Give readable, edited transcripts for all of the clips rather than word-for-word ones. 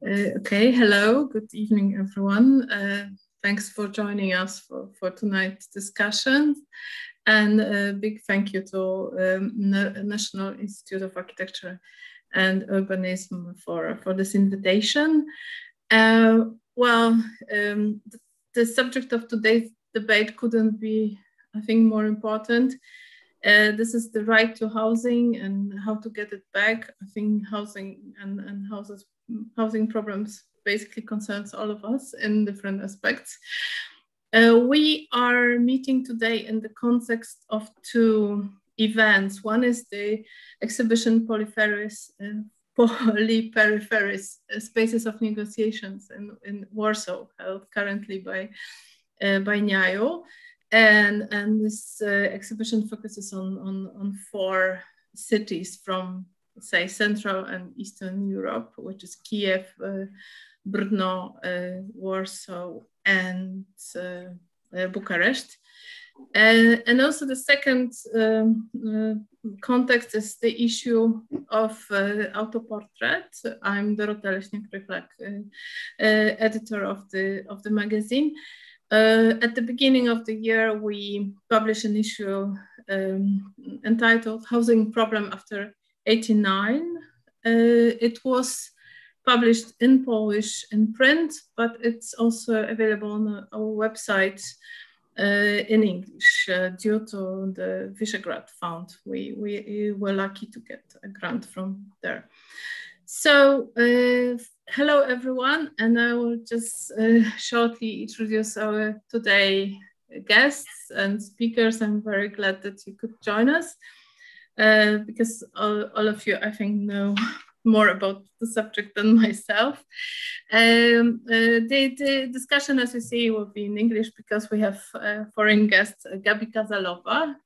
Okay, hello, good evening, everyone. Thanks for joining us for tonight's discussion. And a big thank you to National Institute of Architecture and Urbanism for this invitation. The subject of today's debate couldn't be, I think, more important. This is the right to housing and how to get it back. I think housing and housing problems basically concerns all of us in different aspects. We are meeting today in the context of two events. One is the exhibition Polyperipheries, Spaces of Negotiations in Warsaw, held currently by NIAU. And this exhibition focuses on four cities from, say, Central and Eastern Europe, which is Kiev, Brno, Warsaw, and Bucharest. And also the second context is the issue of autoportrait. I'm Dorota Leśniak-Rychlak, editor of the magazine. At the beginning of the year, we published an issue entitled Housing Problem After 89. It was published in Polish in print, but it's also available on our website in English due to the Visegrad Fund. We were lucky to get a grant from there. So, hello everyone, and I will just shortly introduce our today guests and speakers. I'm very glad that you could join us because all of you, I think, know more about the subject than myself. The discussion, as you see, will be in English because we have foreign guest, Gabi Kazalowa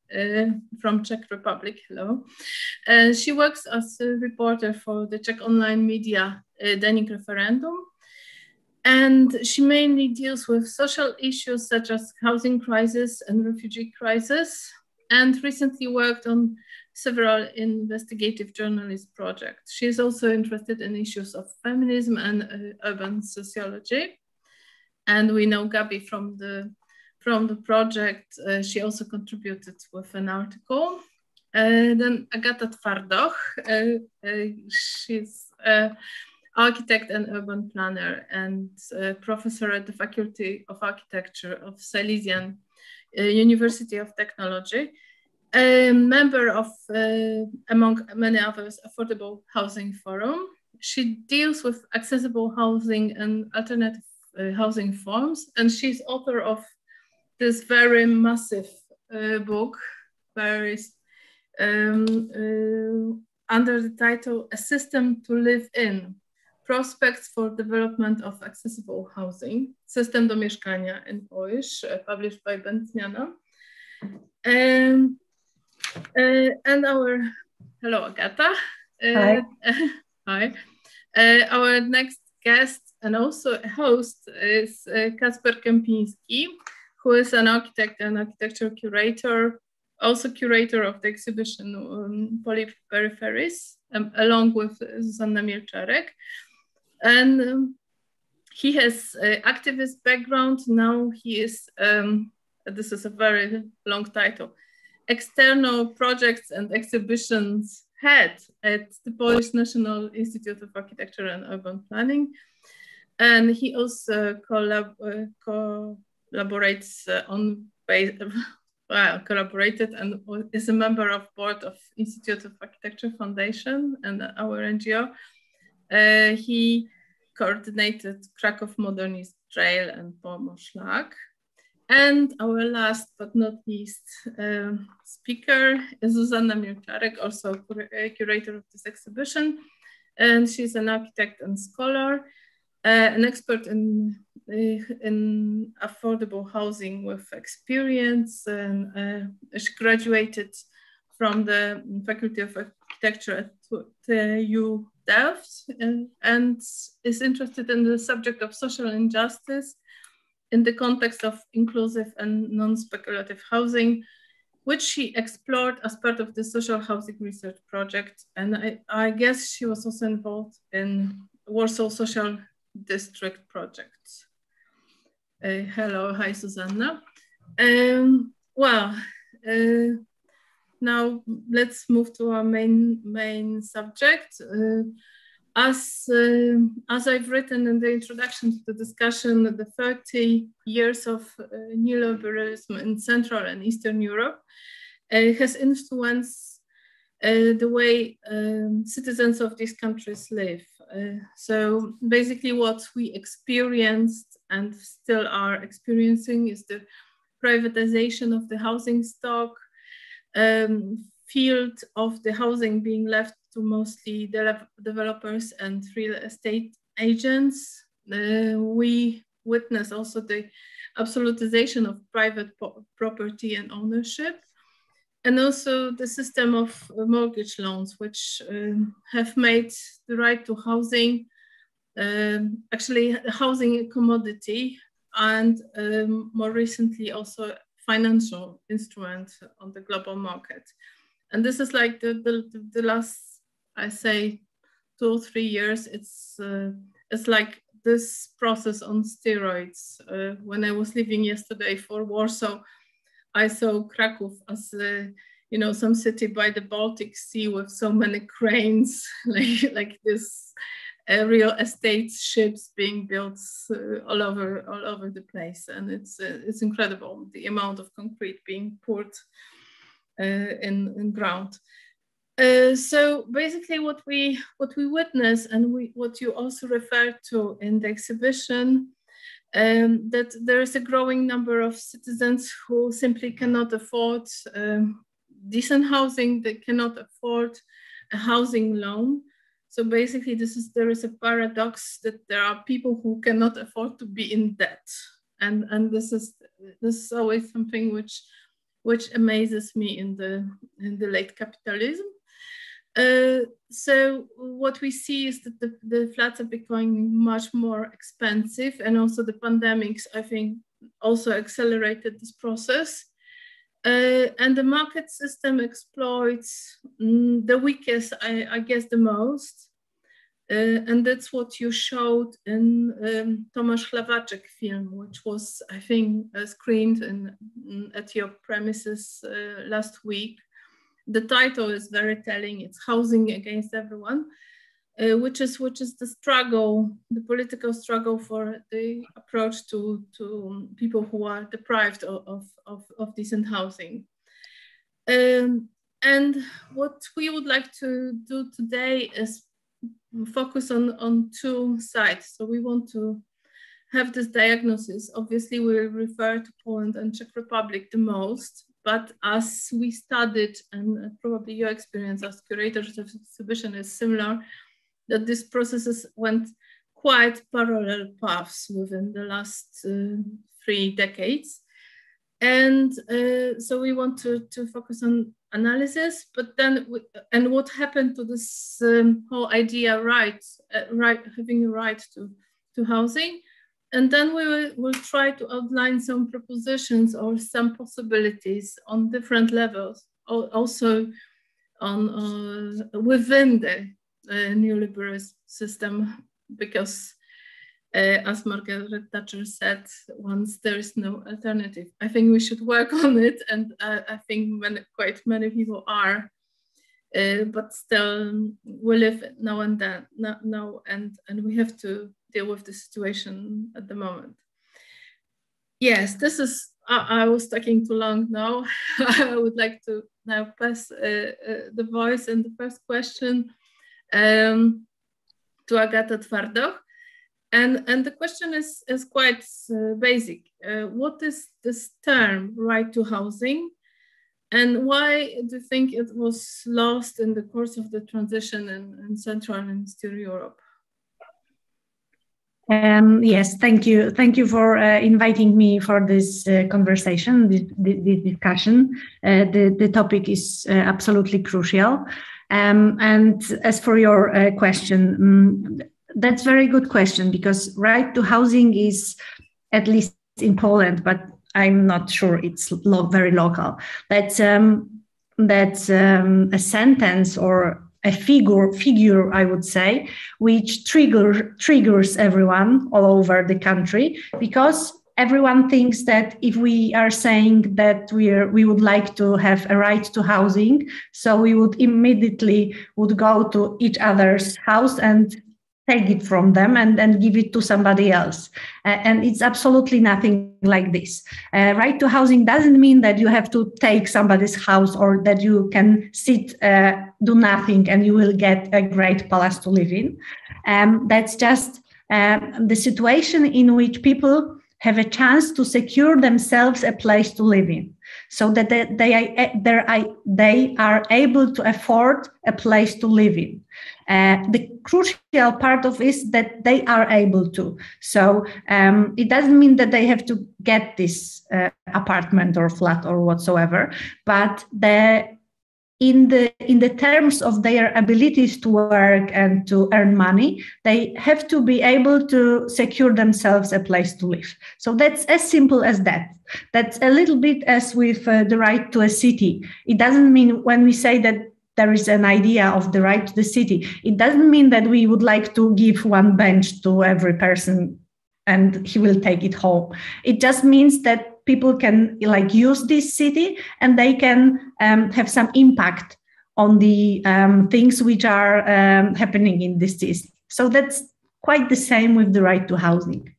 from Czech Republic. Hello. She works as a reporter for the Czech online media Deník Referendum. And she mainly deals with social issues such as housing crisis and refugee crisis, and recently worked on several investigative journalist projects. She is also interested in issues of feminism and urban sociology. And we know Gabi from the project. She also contributed with an article. Then Agata Twardoch, she's an architect and urban planner and professor at the Faculty of Architecture of Silesian University of Technology. A member of, among many others, Affordable Housing Forum. She deals with accessible housing and alternative housing forms, and she's author of this very massive book, under the title A System to Live In, Prospects for Development of Accessible Housing, System do Mieszkania in Polish, published by Bętniana. And hello, Agata. Hi. Hi. Our next guest and also a host is Kacper Kępiński, who is an architect and architecture curator, also curator of the exhibition Polyperipheries, along with Zuzanna Mielczarek. And he has activist background. Now he is, this is a very long title, External Projects and Exhibitions Head at the Polish National Institute of Architecture and Urban Planning. And he also collaborates collaborated and is a member of board of Institute of Architecture Foundation and our NGO. He coordinated Kraków Modernist Trail and Pomorszlak. And our last but not least speaker is Zuzanna Mielczarek, also a curator of this exhibition. And she's an architect and scholar, an expert in affordable housing with experience. And she graduated from the Faculty of Architecture at the TU Delft and is interested in the subject of social injustice in the context of inclusive and non-speculative housing, which she explored as part of the social housing research project. And I guess she was also involved in Warsaw Social district projects. Hello, hi, Susanna. Now let's move to our main subject. As I've written in the introduction to the discussion, the 30 years of neoliberalism in Central and Eastern Europe has influenced the way citizens of these countries live. So basically what we experienced and still are experiencing is the privatization of the housing stock, field of the housing being left to mostly developers and real estate agents. We witness also the absolutization of private property and ownership, and also the system of mortgage loans, which have made the right to housing, actually housing a commodity, and more recently also financial instrument on the global market. And this is like the last, I say, 2 or 3 years. It's like this process on steroids. When I was leaving yesterday for Warsaw, I saw Kraków as some city by the Baltic Sea with so many cranes, like this real estate ships being built all over the place, and it's incredible the amount of concrete being poured in ground. So basically, what we witness, and what you also referred to in the exhibition, that there is a growing number of citizens who simply cannot afford decent housing. They cannot afford a housing loan. So basically, there is a paradox that there are people who cannot afford to be in debt, and this is always something which amazes me in the late capitalism. So what we see is that the flats are becoming much more expensive, and also the pandemics, I think, also accelerated this process. And the market system exploits the weakest, I guess, the most. And that's what you showed in Tomasz Chlawaczek film, which was, I think, screened at your premises last week. The title is very telling. It's Housing Against Everyone, which is the struggle, the political struggle for the approach to people who are deprived of decent housing. And what we would like to do today is focus on 2 sides. So we want to have this diagnosis. Obviously, we will refer to Poland and Czech Republic the most, but as we studied, and probably your experience as curators of the exhibition is similar, that these processes went quite parallel paths within the last 3 decades. And so we want to focus on analysis, but then, and what happened to this whole idea, having a right to housing. And then we will try to outline some propositions or some possibilities on different levels, also within the neoliberal system, because as Margaret Thatcher said once, there is no alternative. I think we should work on it, and I think quite many people are, but still we live now and then, and we have to deal with the situation at the moment. Yes, this is, I was talking too long now. I would like to now pass the voice and the first question to Agata Twardoch. And the question is quite basic. What is this term, right to housing? And why do you think it was lost in the course of the transition in Central and Eastern Europe? Yes, thank you. Thank you for inviting me for this conversation, this discussion. The topic is absolutely crucial. And as for your question, that's a very good question, because right to housing is, at least in Poland, but I'm not sure it's very local. That's a sentence or a figure, I would say, which triggers everyone all over the country, because everyone thinks that if we are saying that we would like to have a right to housing, so we would immediately go to each other's house and take it from them and give it to somebody else. And it's absolutely nothing like this. Right to housing doesn't mean that you have to take somebody's house or that you can sit, do nothing, and you will get a great palace to live in. That's just the situation in which people have a chance to secure themselves a place to live in, so that they are able to afford a place to live in. The crucial part of is that they are able to. So it doesn't mean that they have to get this apartment or flat or whatsoever, but in the terms of their abilities to work and to earn money, they have to be able to secure themselves a place to live. So that's as simple as that. That's a little bit as with the right to a city. It doesn't mean, when we say that there is an idea of the right to the city, it doesn't mean that we would like to give one bench to every person and he will take it home. It just means that people can use this city and they can have some impact on the things which are happening in this city. So that's quite the same with the right to housing.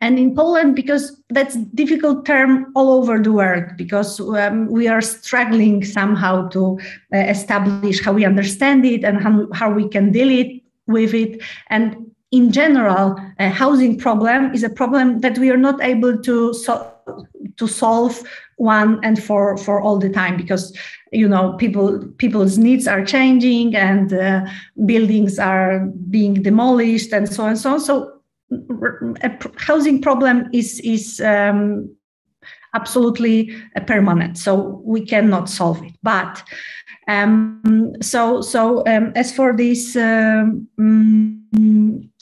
And in Poland, because that's a difficult term all over the world, because we are struggling somehow to establish how we understand it and how we can deal with it. And in general, a housing problem is a problem that we are not able to solve one and for all the time, because people's needs are changing and buildings are being demolished and so on and so on. So a housing problem is absolutely permanent, so we cannot solve it. But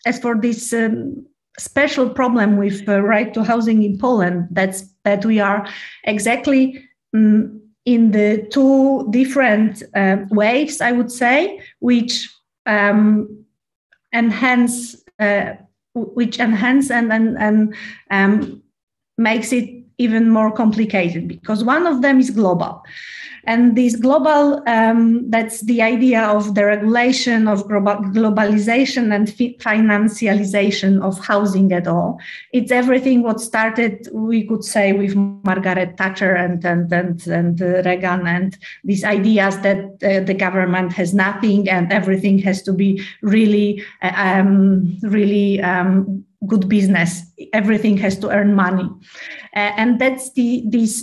as for this special problem with right to housing in Poland, that we are exactly in the two different waves, I would say, which enhance and makes it even more complicated, because one of them is global. And this global, that's the idea of the regulation of globalization and financialization of housing at all. It's everything what started, we could say, with Margaret Thatcher and Reagan, and these ideas that the government has nothing and everything has to be really good business. Everything has to earn money, and that's this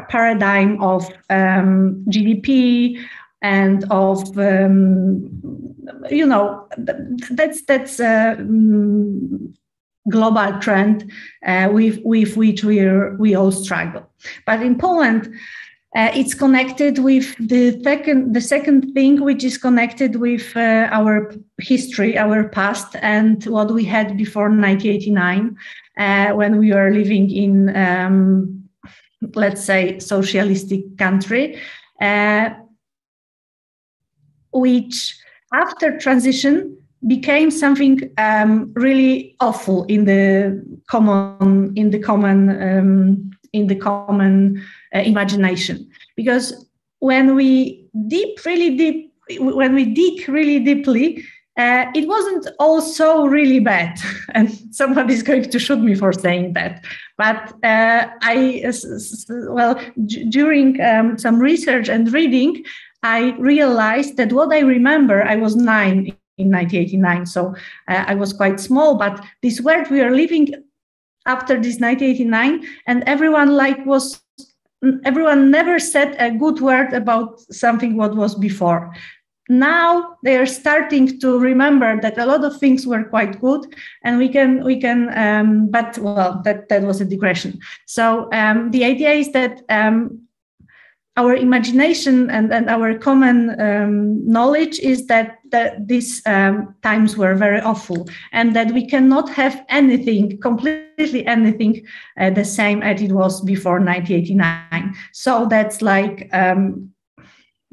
paradigm of GDP and of that's global trend with which we all struggle. But in Poland, it's connected with the second thing, which is connected with our history, our past, and what we had before 1989, when we were living in, let's say, socialistic country, which after transition became something really awful in the common imagination, because when we dig really deeply, it wasn't also really bad. And somebody's going to shoot me for saying that. But during some research and reading, I realized that what I remember, I was 9 in 1989, so I was quite small, but this world we are living after this 1989, and everyone never said a good word about something what was before. Now they are starting to remember that a lot of things were quite good, and that was a digression. So the idea is that our imagination and our common knowledge is that these times were very awful, and that we cannot have completely anything the same as it was before 1989. So that's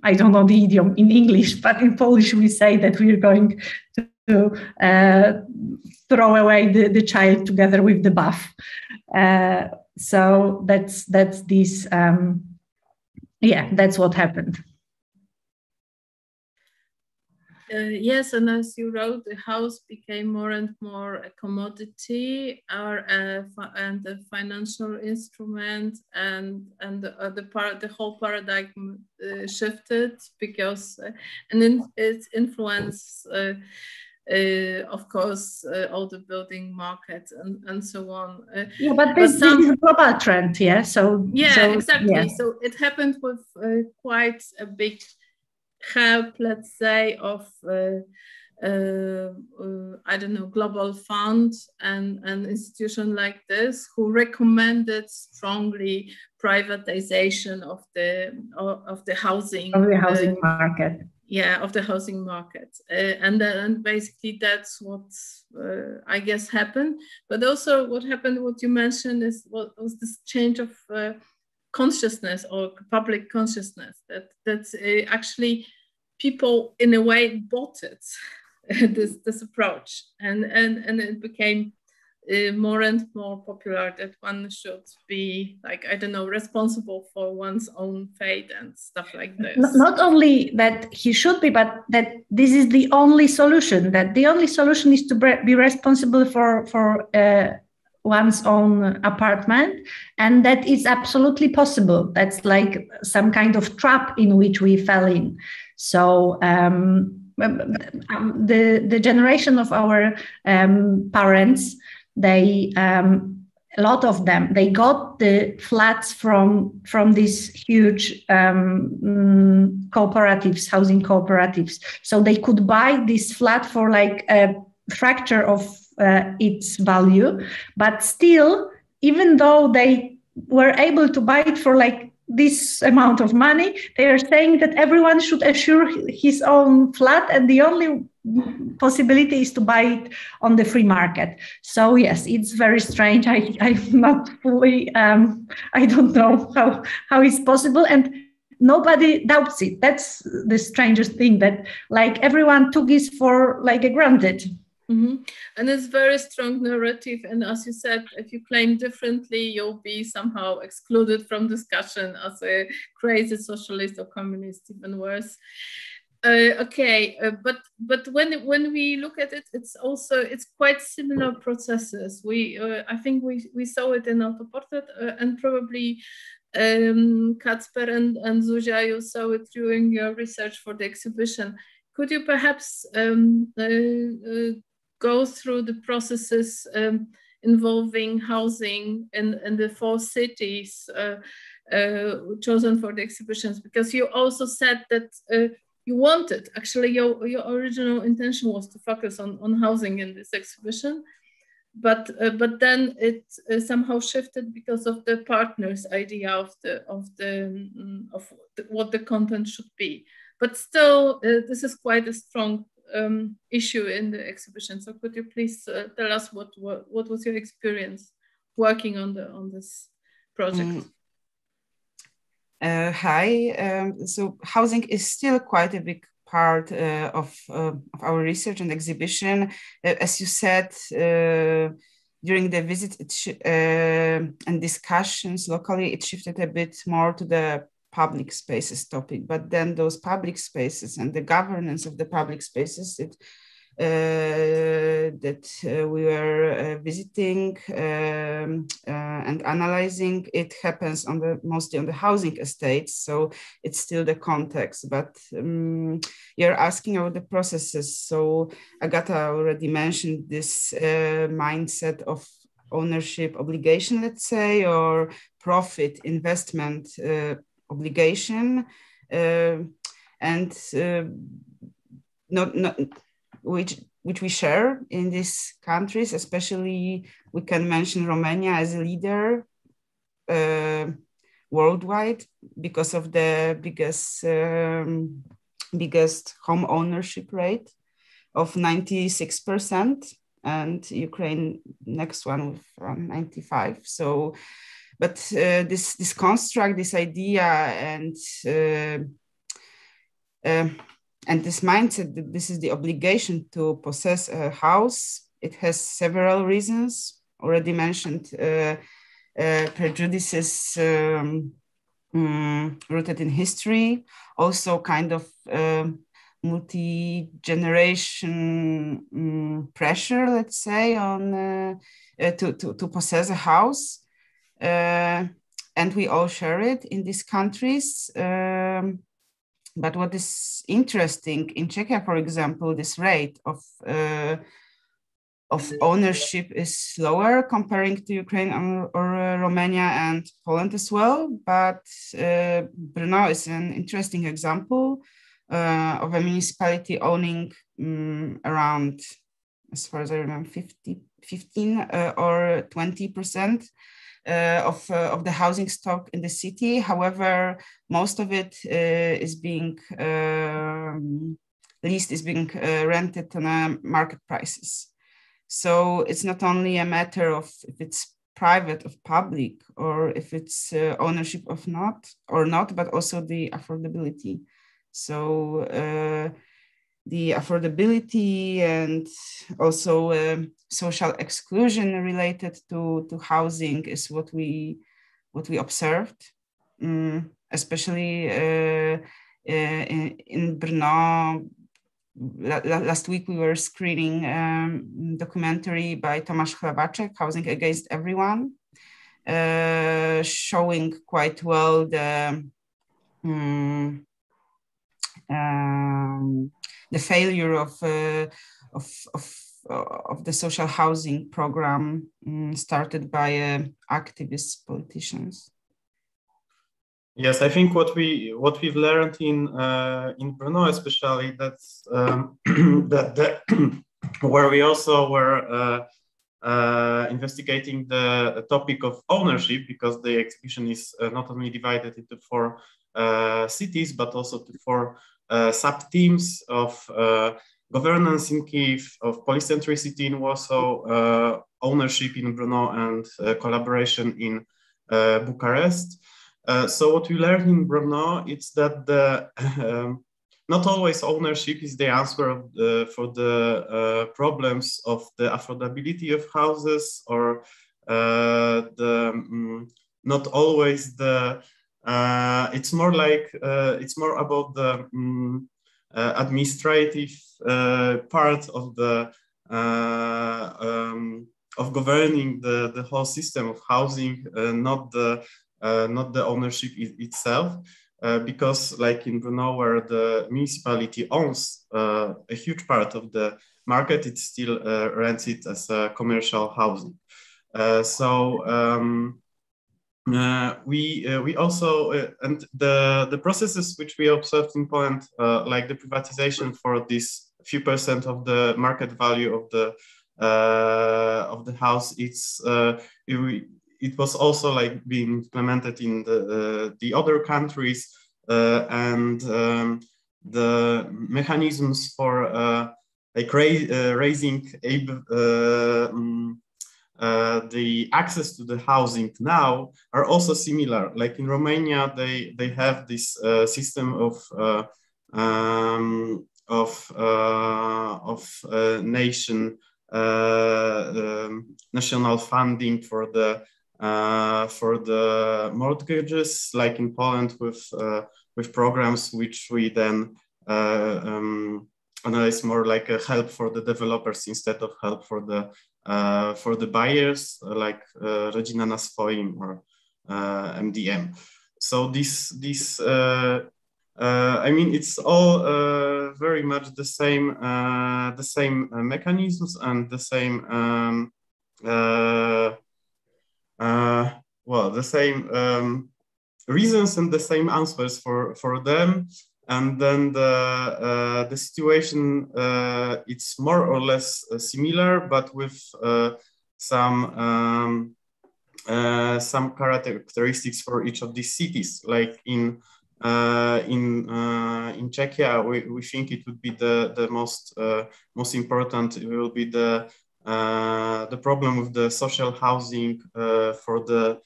I don't know the idiom in English, but in Polish we say that we are going to throw away the child together with the bath. So that's this. That's what happened. Yes, and as you wrote, the house became more and more a commodity and a financial instrument, and the whole paradigm shifted because and then its influence, of course, all the building markets and so on. But this is a global trend, yeah. So exactly. Yeah. So it happened with quite a big help, let's say, of I don't know, global fund and an institution like this who recommended strongly privatization of the housing market. Yeah, of the housing market, and basically that's what I guess happened. But also, what happened, what you mentioned, was this change of consciousness or public consciousness that's actually people in a way bought it, this approach, and it became more and more popular that one should be, like, I don't know, responsible for one's own fate and stuff like this. Not only that he should be, but that this is the only solution. That the only solution is to be responsible for one's own apartment, and that is absolutely possible. That's like some kind of trap in which we fell in. So the generation of our parents, they a lot of them, they got the flats from these huge cooperatives, housing cooperatives. So they could buy this flat for like a fracture of its value, but still, even though they were able to buy it for like this amount of money, they are saying that everyone should assure his own flat, and the only possibility is to buy it on the free market. So yes, it's very strange. I'm not fully, I don't know how it's possible, and nobody doubts it. That's the strangest thing, that like everyone took this for like a granted. Mm-hmm. And it's very strong narrative, and as you said, if you claim differently, you'll be somehow excluded from discussion as a crazy socialist or communist, even worse. But when we look at it, it's quite similar processes. I think we saw it in Autoportrait, and probably Kacper and Zuzia, you saw it during your research for the exhibition. Could you perhaps go through the processes involving housing in the 4 cities chosen for the exhibitions? Because you also said that you wanted, actually your original intention was to focus on housing in this exhibition, but then it somehow shifted because of the partners' idea of what the content should be. But still, this is quite a strong issue in the exhibition. So could you please tell us what was your experience working on this project? Hi. So housing is still quite a big part of our research and exhibition. As you said, during the visit and discussions locally, it shifted a bit more to the public spaces topic, but then those public spaces and the governance of the public spaces that we were visiting and analyzing, it happens mostly on the housing estates, so it's still the context. But you're asking about the processes. So Agata already mentioned this mindset of ownership obligation, let's say, or profit investment obligation, and not which we share in these countries. Especially we can mention Romania as a leader worldwide because of the biggest home ownership rate of 96%, and Ukraine next one with 95%. So but this construct, this idea, and and this mindset that this is the obligation to possess a house, it has several reasons. Already mentioned prejudices rooted in history, also kind of multi-generation pressure, let's say, on to possess a house. And we all share it in these countries. But what is interesting in Czechia, for example, this rate of ownership is lower comparing to Ukraine or Romania and Poland as well. But Brno is an interesting example of a municipality owning around, as far as I remember, 15 or 20% of the housing stock in the city. However, most of it is being leased, is being rented on market prices. So it's not only a matter of if it's private or public, or if it's ownership of not, but also the affordability. So the affordability and also social exclusion related to housing is what we observed, especially in Brno. Last week we were screening documentary by Tomasz Chlebacek, Housing Against Everyone, showing quite well the failure of the social housing program started by activist politicians. Yes, I think what we've learned in Brno, especially, that's that where we also were investigating the topic of ownership, because the exhibition is not only divided into 4 cities, but also to 4 sub-themes of governance in Kyiv, of polycentricity in Warsaw, ownership in Brno, and collaboration in Bucharest. So what we learned in Brno is that not always ownership is the answer for the problems of the affordability of houses, or not always the. It's more like it's more about the administrative part of the of governing the whole system of housing, not the ownership itself, because like in Brno, where the municipality owns a huge part of the market, it still rents it as a commercial housing. We also and the processes which we observed in Poland, like the privatization for this few percent of the market value of the house, it was also like being implemented in the other countries, and the mechanisms for like raising the access to the housing now are also similar. Like in Romania, they have this system of national funding for the mortgages, like in Poland, with programs which we then analyze more like a help for the developers instead of help for the buyers, like Rodzina na swoim or MDM. So this I mean, it's all very much the same mechanisms and the same the same reasons and the same answers for them. And then the situation, it's more or less similar, but with some characteristics for each of these cities. Like in Czechia, we think it would be the most important. It will be the problem with the social housing for the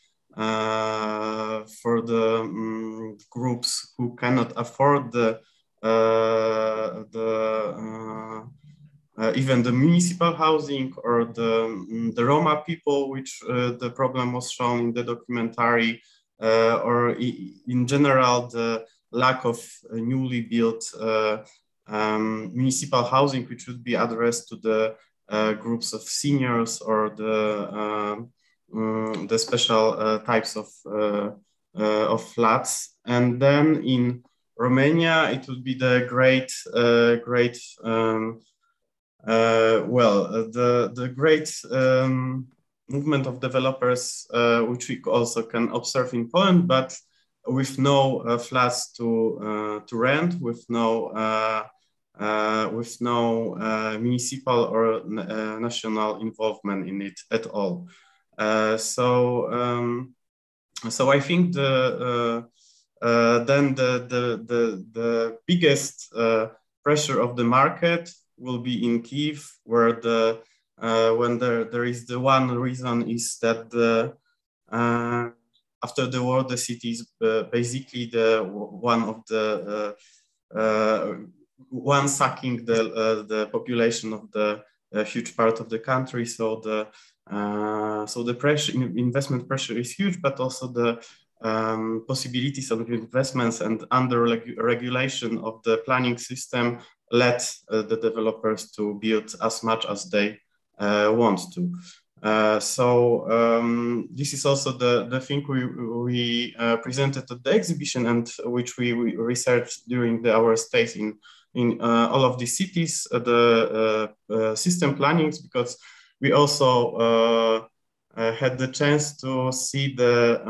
groups who cannot afford the even the municipal housing or the Roma people, which the problem was shown in the documentary, or in general, the lack of newly built municipal housing, which would be addressed to the groups of seniors or the special types of flats. And then in Romania, it would be the great movement of developers, which we also can observe in Poland, but with no flats to rent, with no municipal or national involvement in it at all. So I think then the biggest pressure of the market will be in Kyiv, where when there is the one reason is that after the war, the city is basically the one sucking the population of the huge part of the country. So the pressure, investment pressure is huge, but also the possibilities of investments and under regulation of the planning system let the developers to build as much as they want to. So this is also the thing we presented at the exhibition, and which we researched during our stays in all of these cities, the system plannings, because we also had the chance to see the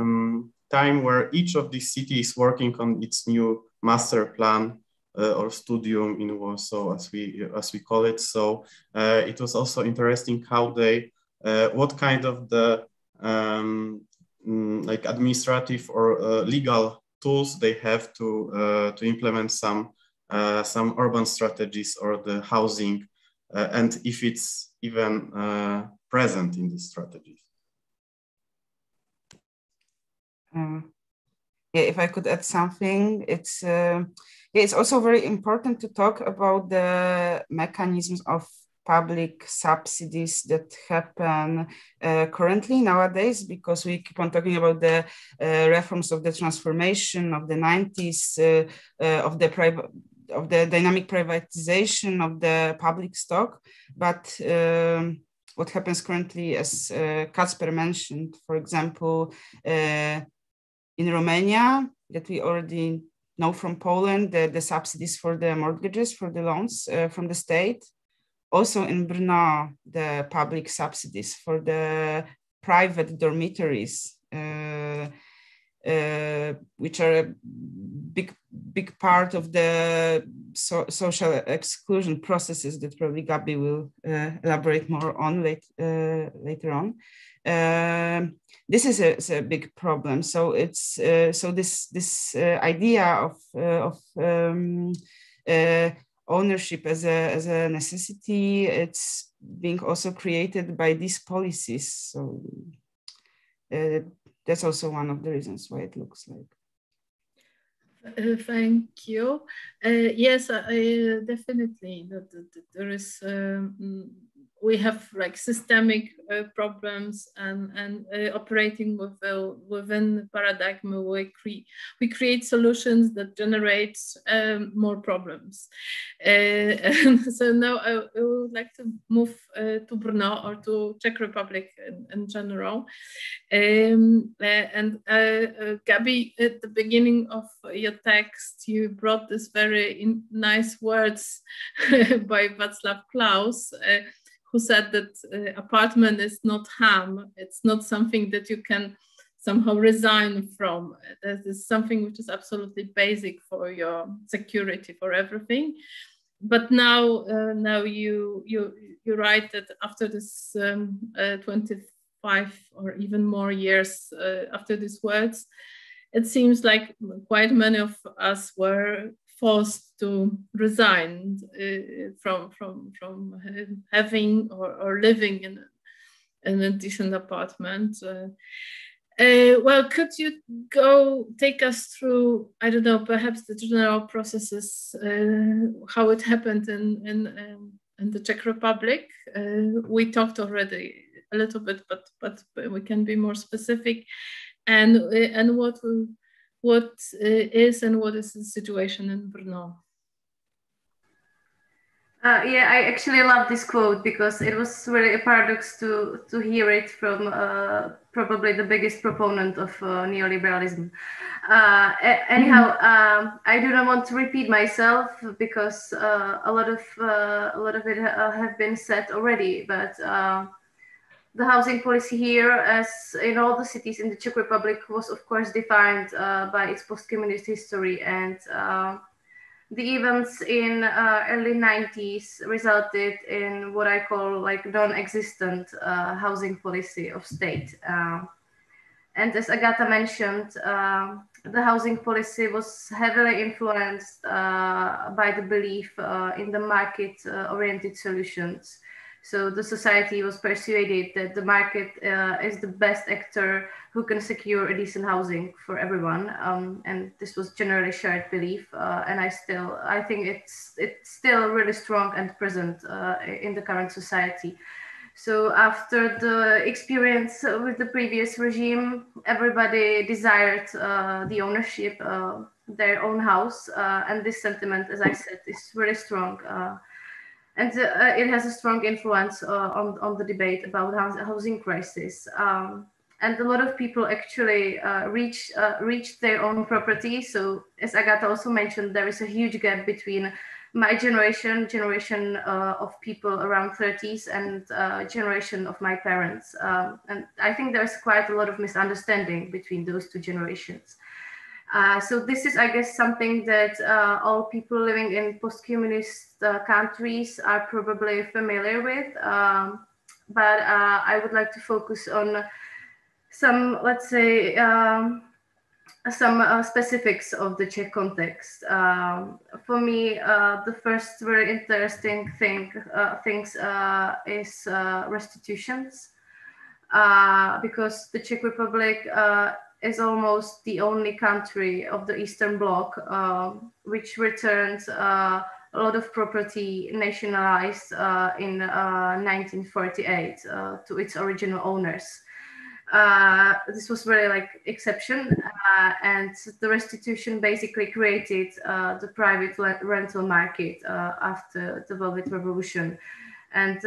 time where each of these cities working on its new master plan or studium in Warsaw, as we call it. So it was also interesting how they, what kind of the like administrative or legal tools they have to implement some urban strategies or the housing, and if it's even present in these strategies. Yeah, if I could add something, it's also very important to talk about the mechanisms of public subsidies that happen currently nowadays, because we keep on talking about the reforms of the transformation of the 90s, of the dynamic privatization of the public stock, but what happens currently, as Kacper mentioned, for example, in Romania, that we already know from Poland, the subsidies for the mortgages, for the loans from the state. Also in Brno, the public subsidies for the private dormitories, which are a big part of the social exclusion processes that probably Gabi will elaborate more on later on. This is a big problem. So it's this idea of ownership as a necessity, it's being also created by these policies. So that's also one of the reasons why it looks like. Thank you. Yes, definitely. There is. We have like systemic problems and operating within the paradigm. We create solutions that generate more problems. And so now I would like to move to Brno, or to Czech Republic in general. And Gabi, at the beginning of your text, you brought this very nice words by Václav Klaus, who said that apartment is not ham. It's not something that you can somehow resign from. This is something which is absolutely basic for your security, for everything. But now you write that after this 25 or even more years after these words, it seems like quite many of us were forced to resign from having or living in a decent apartment. Well, could you take us through, I don't know, perhaps the general processes, how it happened in the Czech Republic? We talked already a little bit, but we can be more specific. And what is the situation in Brno? Yeah, I actually love this quote because it was really a paradox to hear it from probably the biggest proponent of neoliberalism. Anyhow, I do not want to repeat myself because a lot of it have been said already. But the housing policy here, as in all the cities in the Czech Republic, was of course defined by its post-communist history, and the events in early 90s resulted in what I call like non-existent housing policy of state. And as Agata mentioned, the housing policy was heavily influenced by the belief in the market-oriented solutions. So the society was persuaded that the market is the best actor who can secure a decent housing for everyone, and this was generally shared belief. And I think it's still really strong and present in the current society. So after the experience with the previous regime, everybody desired the ownership of their own house, and this sentiment, as I said, is really strong. And it has a strong influence on the debate about housing crisis. And a lot of people actually reached their own property. So as Agata also mentioned, there is a huge gap between my generation of people around 30s and generation of my parents. And I think there's quite a lot of misunderstanding between those two generations. So this is, I guess, something that all people living in post-communist countries are probably familiar with. But I would like to focus on some, let's say, some specifics of the Czech context. For me, the first very interesting things is restitutions, because the Czech Republic is almost the only country of the Eastern Bloc which returns a lot of property nationalized in 1948 to its original owners. This was really like exception, and the restitution basically created the private rental market after the Velvet Revolution. And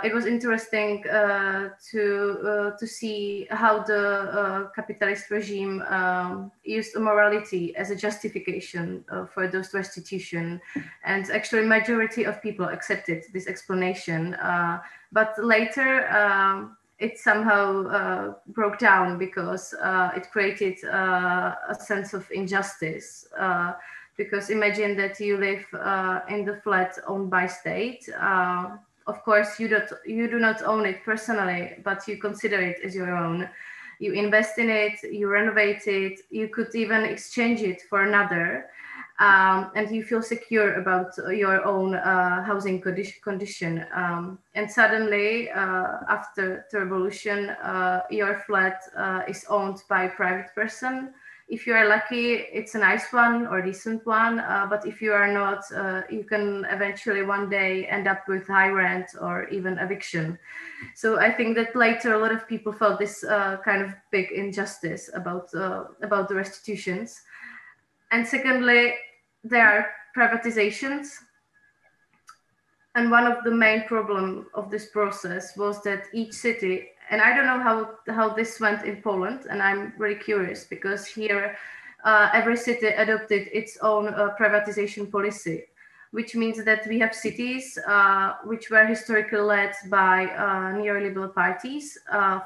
it was interesting to see how the capitalist regime used morality as a justification for those restitution. And actually, majority of people accepted this explanation. But later, it somehow broke down because it created a sense of injustice. Because imagine that you live in the flat owned by state. Of course, you do not own it personally, but you consider it as your own. You invest in it, you renovate it, you could even exchange it for another, and you feel secure about your own housing condition. And suddenly, after the revolution, your flat is owned by a private person. If you are lucky, it's a nice one or decent one, but if you are not, you can eventually one day end up with high rent or even eviction. So I think that later a lot of people felt this kind of big injustice about the restitutions. And secondly, there are privatizations. And one of the main problems of this process was that each city, and I don't know how this went in Poland, and I'm really curious because here every city adopted its own privatization policy, which means that we have cities which were historically led by neoliberal parties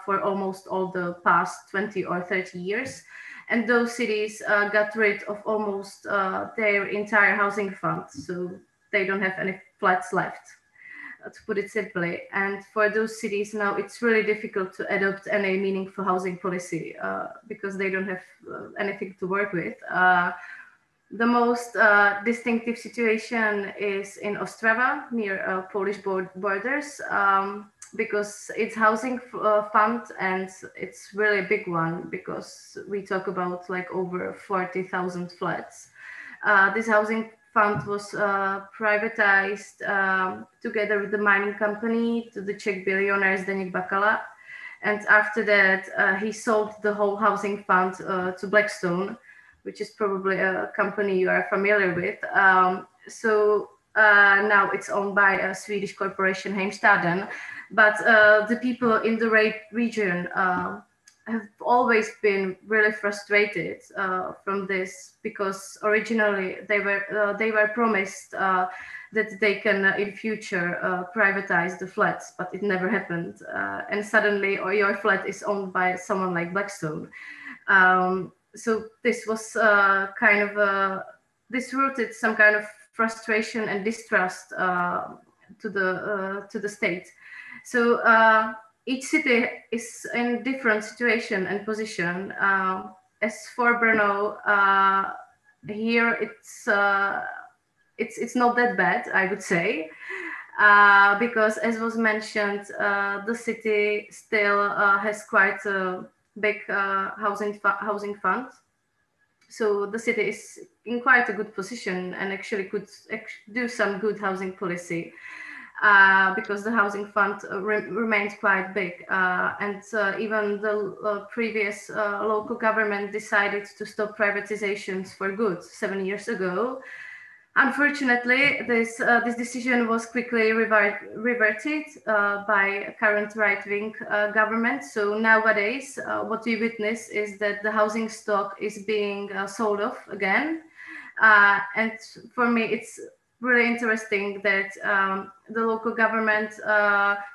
for almost all the past 20 or 30 years. And those cities got rid of almost their entire housing fund. So they don't have any flats left, to put it simply. And for those cities now, it's really difficult to adopt any meaningful housing policy because they don't have anything to work with. The most distinctive situation is in Ostrava, near Polish borders. because it's housing fund, and it's really a big one because we talk about like over 40,000 flats. This housing fund was privatized together with the mining company to the Czech billionaire Zdeněk Bakala. And after that, he sold the whole housing fund to Blackstone, which is probably a company you are familiar with. So now it's owned by a Swedish corporation, Heimstaden. But the people in the region have always been really frustrated from this, because originally they were promised that they can in future privatize the flats, but it never happened. And suddenly your flat is owned by someone like Blackstone. So this was this rooted some kind of frustration and distrust to the state. So each city is in different situation and position. As for Brno, here it's not that bad, I would say, because as was mentioned, the city still has quite a big housing fund. So the city is in quite a good position and actually could do some good housing policy. Because the housing fund remains quite big, and even the previous local government decided to stop privatizations for good 7 years ago. Unfortunately, this decision was quickly reverted by current right-wing government. So nowadays, what we witness is that the housing stock is being sold off again. And for me, it's really interesting that the local government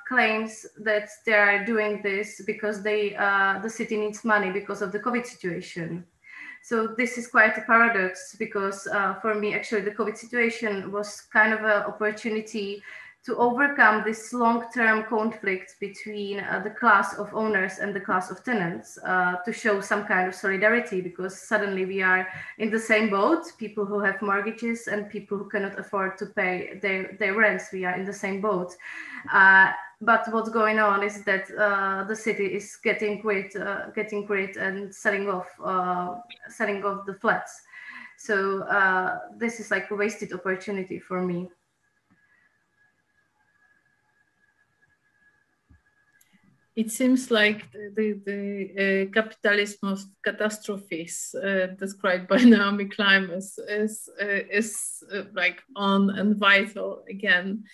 claims that they are doing this because the city needs money because of the COVID situation. So this is quite a paradox, because for me, actually, the COVID situation was kind of an opportunity to overcome this long-term conflict between the class of owners and the class of tenants, to show some kind of solidarity, because suddenly we are in the same boat, people who have mortgages and people who cannot afford to pay their rents, we are in the same boat. But what's going on is that the city is getting rid and selling off the flats. So this is like a wasted opportunity for me. It seems like the capitalism of catastrophes described by Naomi Klein is like on and vital again.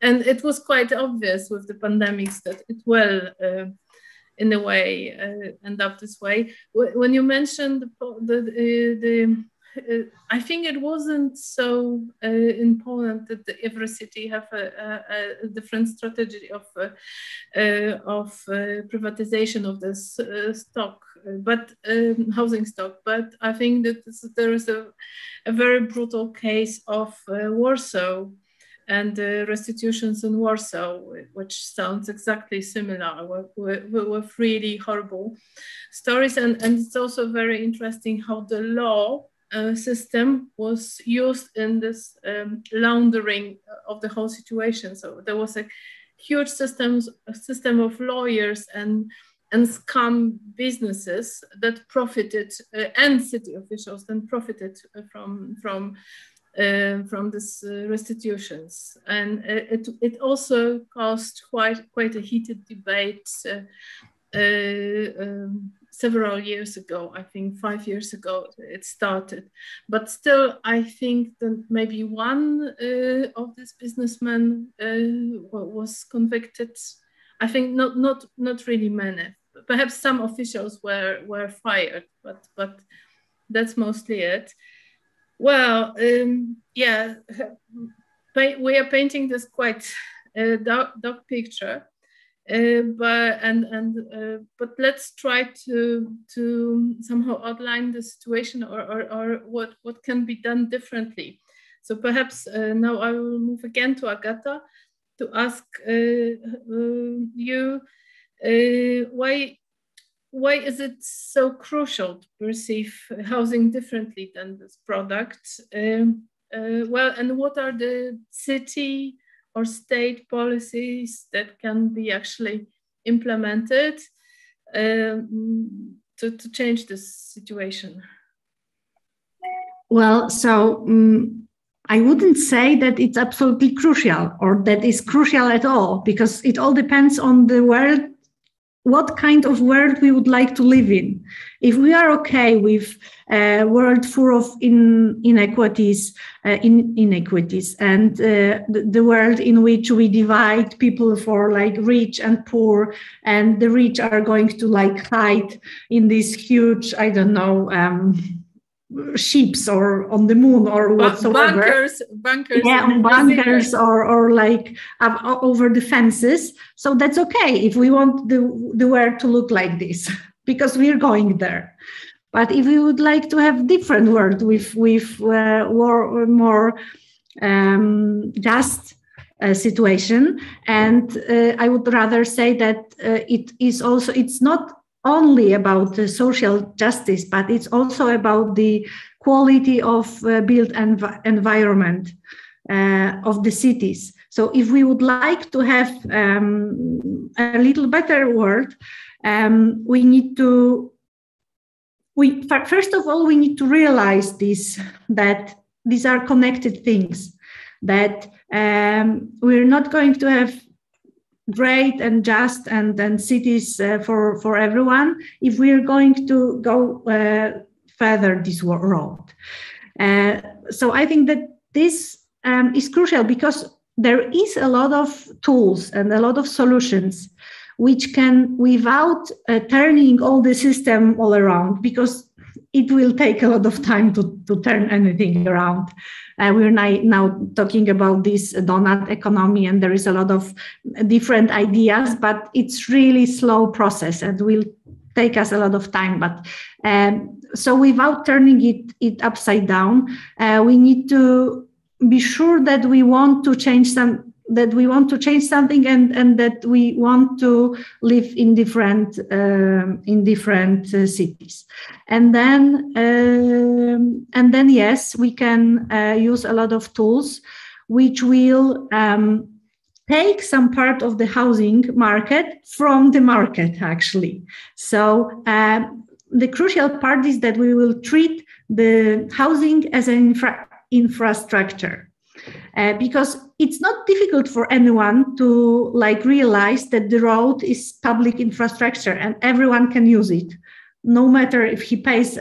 And it was quite obvious with the pandemics that it will, in a way, end up this way. When you mentioned I think it wasn't so in Poland that every city have a different strategy of privatization of this stock, but housing stock. But I think that there is a very brutal case of Warsaw and restitutions in Warsaw, which sounds exactly similar, with really horrible stories. And it's also very interesting how the law system was used in this laundering of the whole situation. So there was a huge system of lawyers and scam businesses that profited, and city officials then profited from this restitutions. And it also caused quite a heated debate several years ago. I think 5 years ago it started, but still I think that maybe one of these businessmen was convicted. I think not really many. Perhaps some officials were fired, but that's mostly it. Well, yeah, we are painting this quite dark picture. But let's try to somehow outline the situation or what can be done differently. So perhaps now I will move again to Agata to ask you why is it so crucial to perceive housing differently than this product? Well, and what are the city or state policies that can be actually implemented to change this situation? Well, so I wouldn't say that it's absolutely crucial or that is crucial at all, because it all depends on the world, what kind of world we would like to live in. If we are okay with a world full of inequities, and the world in which we divide people for like rich and poor, and the rich are going to like hide in these huge, I don't know, ships or on the moon or whatsoever. Bunkers. Yeah, bunkers or like over the fences. So that's okay if we want the world to look like this, because we're going there. But if we would like to have different world with more just situation, and I would rather say that it's not only about the social justice, but it's also about the quality of built environment of the cities. So if we would like to have a little better world, we need to, first of all, we need to realize that these are connected things, that we're not going to have great and just and cities for everyone if we're going to go further this road. So I think that this is crucial, because there is a lot of tools and a lot of solutions which can, without turning all the system all around, because it will take a lot of time to turn anything around. We're now talking about this donut economy, and there is a lot of different ideas, but it's really slow process and will take us a lot of time. But so without turning it upside down, we need to be sure that we want to change something, and that we want to live in different cities. And then yes, we can use a lot of tools which will take some part of the housing market from the market, actually. So the crucial part is that we will treat the housing as an infrastructure. Because it's not difficult for anyone to realize that the road is public infrastructure and everyone can use it, no matter if he pays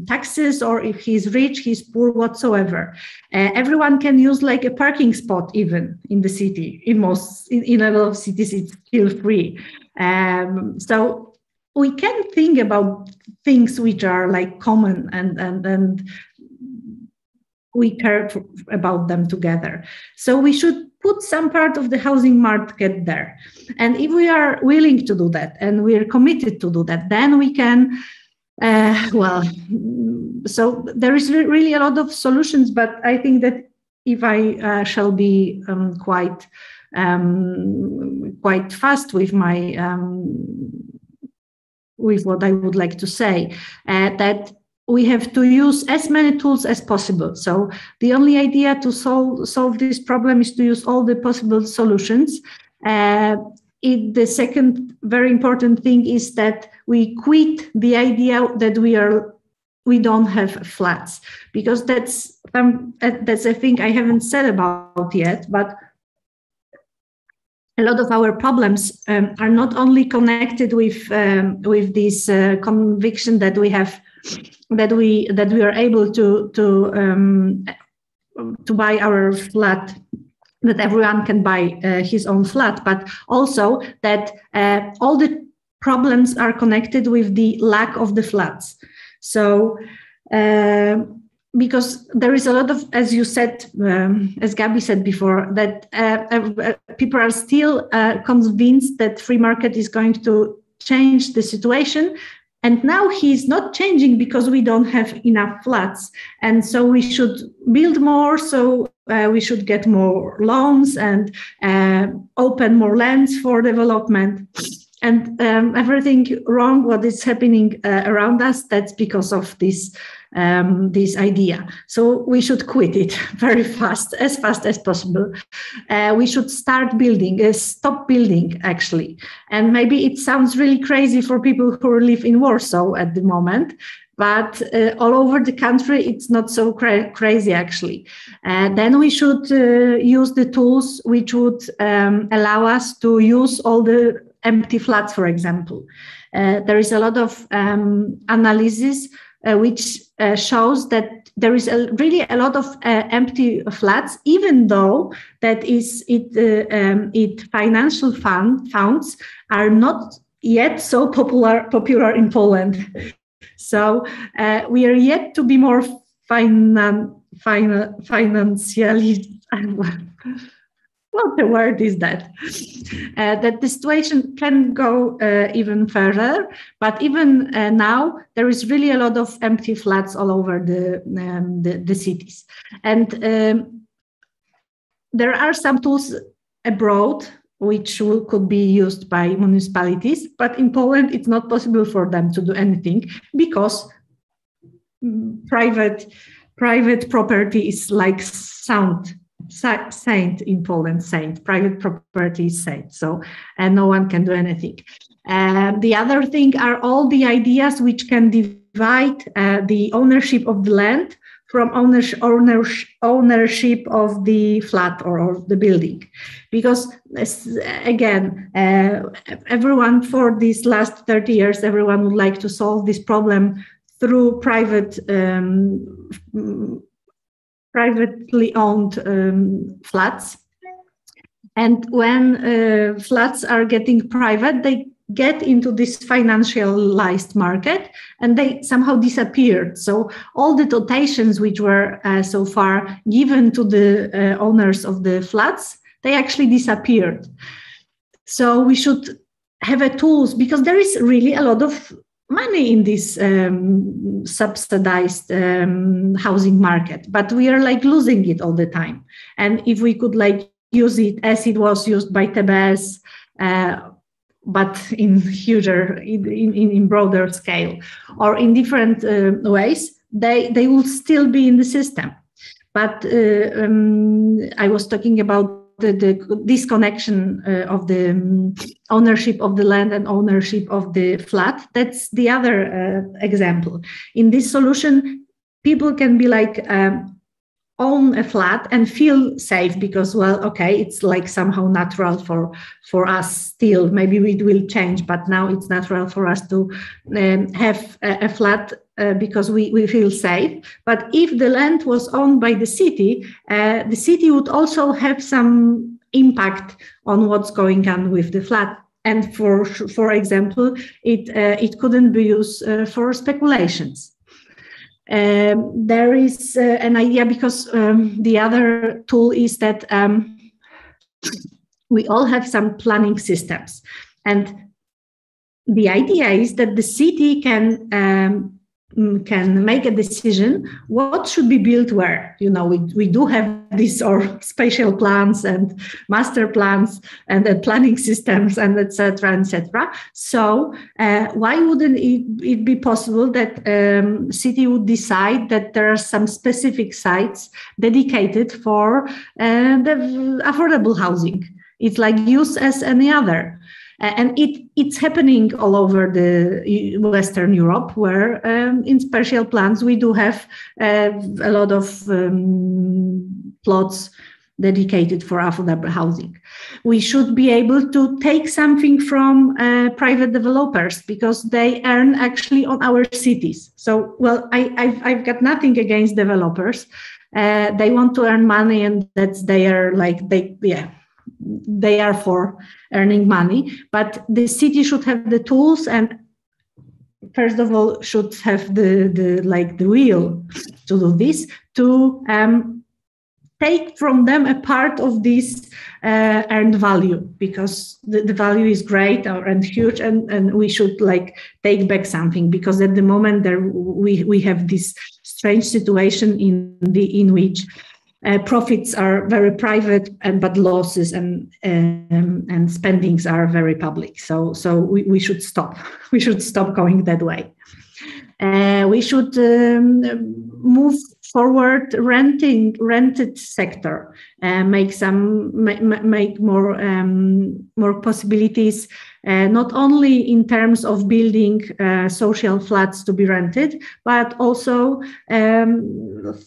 taxes or if he's rich, he's poor, whatsoever. Everyone can use a parking spot even in the city. In a lot of cities, it's still free. So we can think about things which are common and we care about them together. So we should put some part of the housing market there. And if we are willing to do that and we are committed to do that, then we can, so there is really a lot of solutions, but I think that if I shall be quite fast with my, with what I would like to say, that we have to use as many tools as possible. So the only idea to solve this problem is to use all the possible solutions. The second very important thing is that we quit the idea that we don't have flats, because that's a thing I haven't said about yet, but a lot of our problems are not only connected with this conviction that we have, that we are able to buy our flat, that everyone can buy his own flat, but also that all the problems are connected with the lack of the flats. So because there is a lot of, as you said, as Gabi said before, that people are still convinced that free market is going to change the situation. And now he's not changing because we don't have enough flats. And so we should build more. So we should get more loans and open more lands for development. And everything wrong, what is happening around us, that's because of this this idea. So we should quit it very fast as possible. We should stop building, actually. And maybe it sounds really crazy for people who live in Warsaw at the moment, but all over the country, it's not so crazy, actually. Then we should use the tools which would allow us to use all the empty flats, for example. There is a lot of analysis which shows that there is really a lot of empty flats, even though that financial funds are not yet so popular in Poland. So we are yet to be more financially. What the word is that? That the situation can go even further, but even now there is really a lot of empty flats all over the cities, and there are some tools abroad which could be used by municipalities, but in Poland it's not possible for them to do anything because private property is like saint in Poland. Private property is saint, so no one can do anything. The other thing are all the ideas which can divide the ownership of the land from ownership of the flat or of the building, because again, everyone for these last 30 years, everyone would like to solve this problem through privately owned flats. And when flats are getting private, they get into this financialized market and they somehow disappeared. So all the dotations which were so far given to the owners of the flats, they actually disappeared. So we should have a tools, because there is really a lot of money in this subsidized housing market, but we are like losing it all the time. And if we could like use it as it was used by TBS, but in broader scale or in different ways, they will still be in the system. But I was talking about the disconnection of the ownership of the land and ownership of the flat. That's the other example. In this solution, people can be like own a flat and feel safe because, well, okay, it's like somehow natural for us still. Maybe it will change, but now it's natural for us to have a flat because we feel safe. But if the land was owned by the city would also have some impact on what's going on with the flat. And for example, it couldn't be used for speculations. There is an idea, because the other tool is that we all have some planning systems, and the idea is that the city can make a decision what should be built where. You know, we do have these or spatial plans and master plans and the planning systems and etc. etc. So why wouldn't it be possible that city would decide that there are some specific sites dedicated for the affordable housing? It's like used as any other. And it's happening all over the Western Europe, where in spatial plans we do have a lot of plots dedicated for affordable housing. We should be able to take something from private developers because they earn actually on our cities. So, well, I've got nothing against developers. They want to earn money, and they are for earning money, but the city should have the tools and first of all should have the will to do this, to take from them a part of this earned value, because the value is great and huge, and we should like take back something, because at the moment we have this strange situation in which profits are very private, but losses and spendings are very public. So we should stop. We should stop going that way. We should move forward rented sector, make more possibilities, not only in terms of building social flats to be rented, but also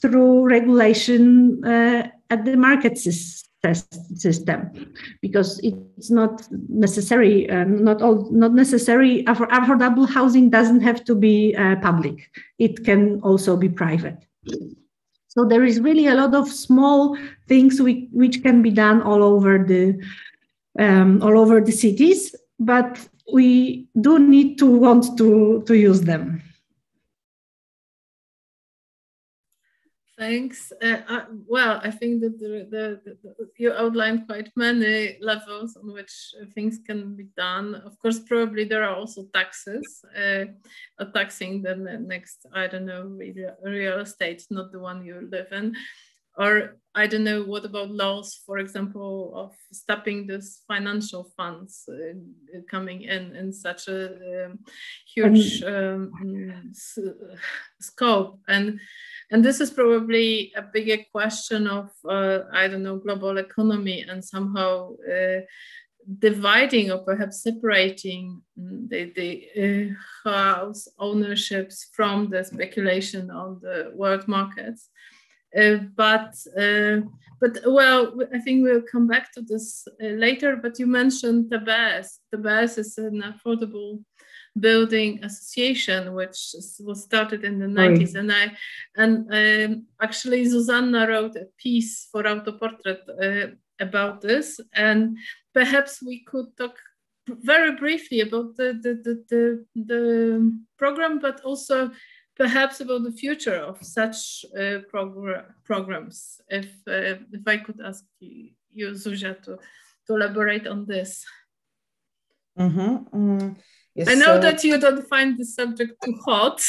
through regulation at the market system, because it's not necessary. Not necessary. Affordable housing doesn't have to be public; it can also be private. So there is really a lot of small things which can be done all over the cities, but we do need to want to use them. Thanks. Well, I think that you outlined quite many levels on which things can be done. Of course, probably there are also taxes, taxing the next, I don't know, real estate, not the one you live in. Or I don't know, what about laws, for example, of stopping these financial funds coming in such a huge scope? And this is probably a bigger question of, I don't know, global economy, and somehow dividing or perhaps separating the house ownerships from the speculation on the world markets. But well, I think we'll come back to this later, but you mentioned TBS. TBS is an affordable building association, which was started in the 90s. And actually Zuzanna wrote a piece for Autoportrait about this. And perhaps we could talk very briefly about the program, but also perhaps about the future of such programs. If I could ask you, Zuzia, to elaborate on this. Yes, I know that you don't find the subject too hot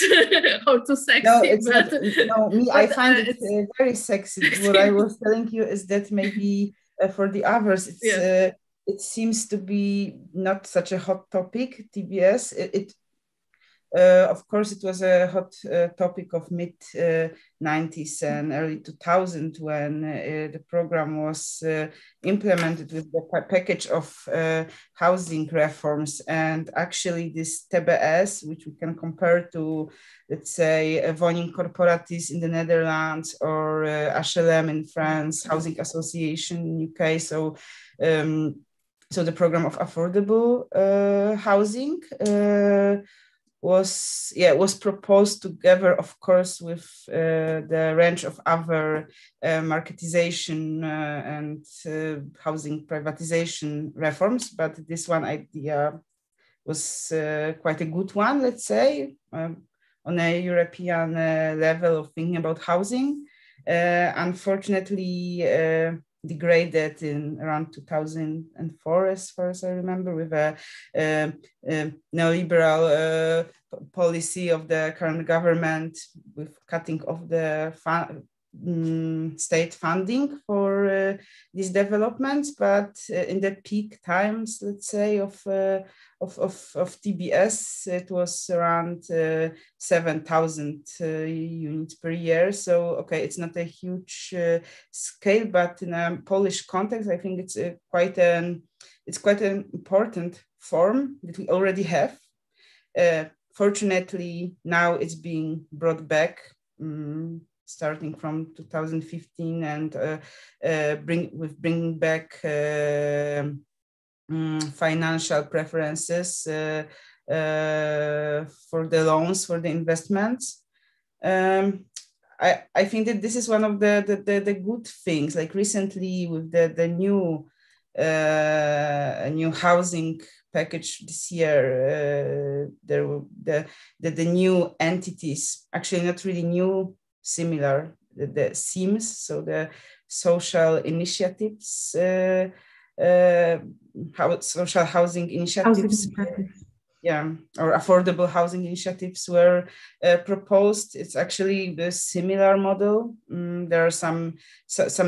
or too sexy. No, it's not. No, me, I find it very sexy. What I was telling you is that maybe for the others, it's it seems to be not such a hot topic. TBS. Of course, it was a hot topic of mid-90s and early 2000 when the program was implemented with the package of housing reforms. And actually this TBS, which we can compare to, let's say, Woning Corporaties in the Netherlands or HLM in France, Housing Association in UK. So the program of affordable housing was proposed together, of course, with the range of other marketization and housing privatization reforms. But this one idea was quite a good one, let's say, on a European level of thinking about housing. Unfortunately, degraded in around 2004, as far as I remember, with a neoliberal policy of the current government, with cutting of the state funding for these developments. But in the peak times, let's say, of TBS, it was around 7,000 units per year. So, okay, it's not a huge scale, but in a Polish context, I think it's quite an important form that we already have. Fortunately, now it's being brought back, starting from 2015, and bringing back financial preferences for the loans, for the investments. I think that this is one of the good things. Like recently, with the new housing package this year, there were the new entities, actually not really new, similar, the SIMs, so the social initiatives, social housing initiatives, or affordable housing initiatives were proposed. It's actually the similar model. There are some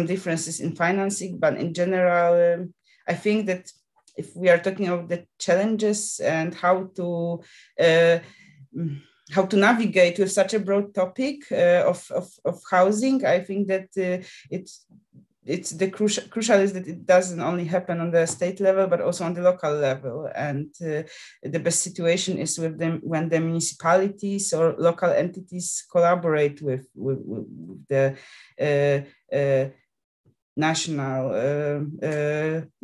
differences in financing, but in general, I think that if we are talking about the challenges and how to how to navigate with such a broad topic of housing. I think that it's the crucial is that it doesn't only happen on the state level, but also on the local level. And the best situation is with them when the municipalities or local entities collaborate with the national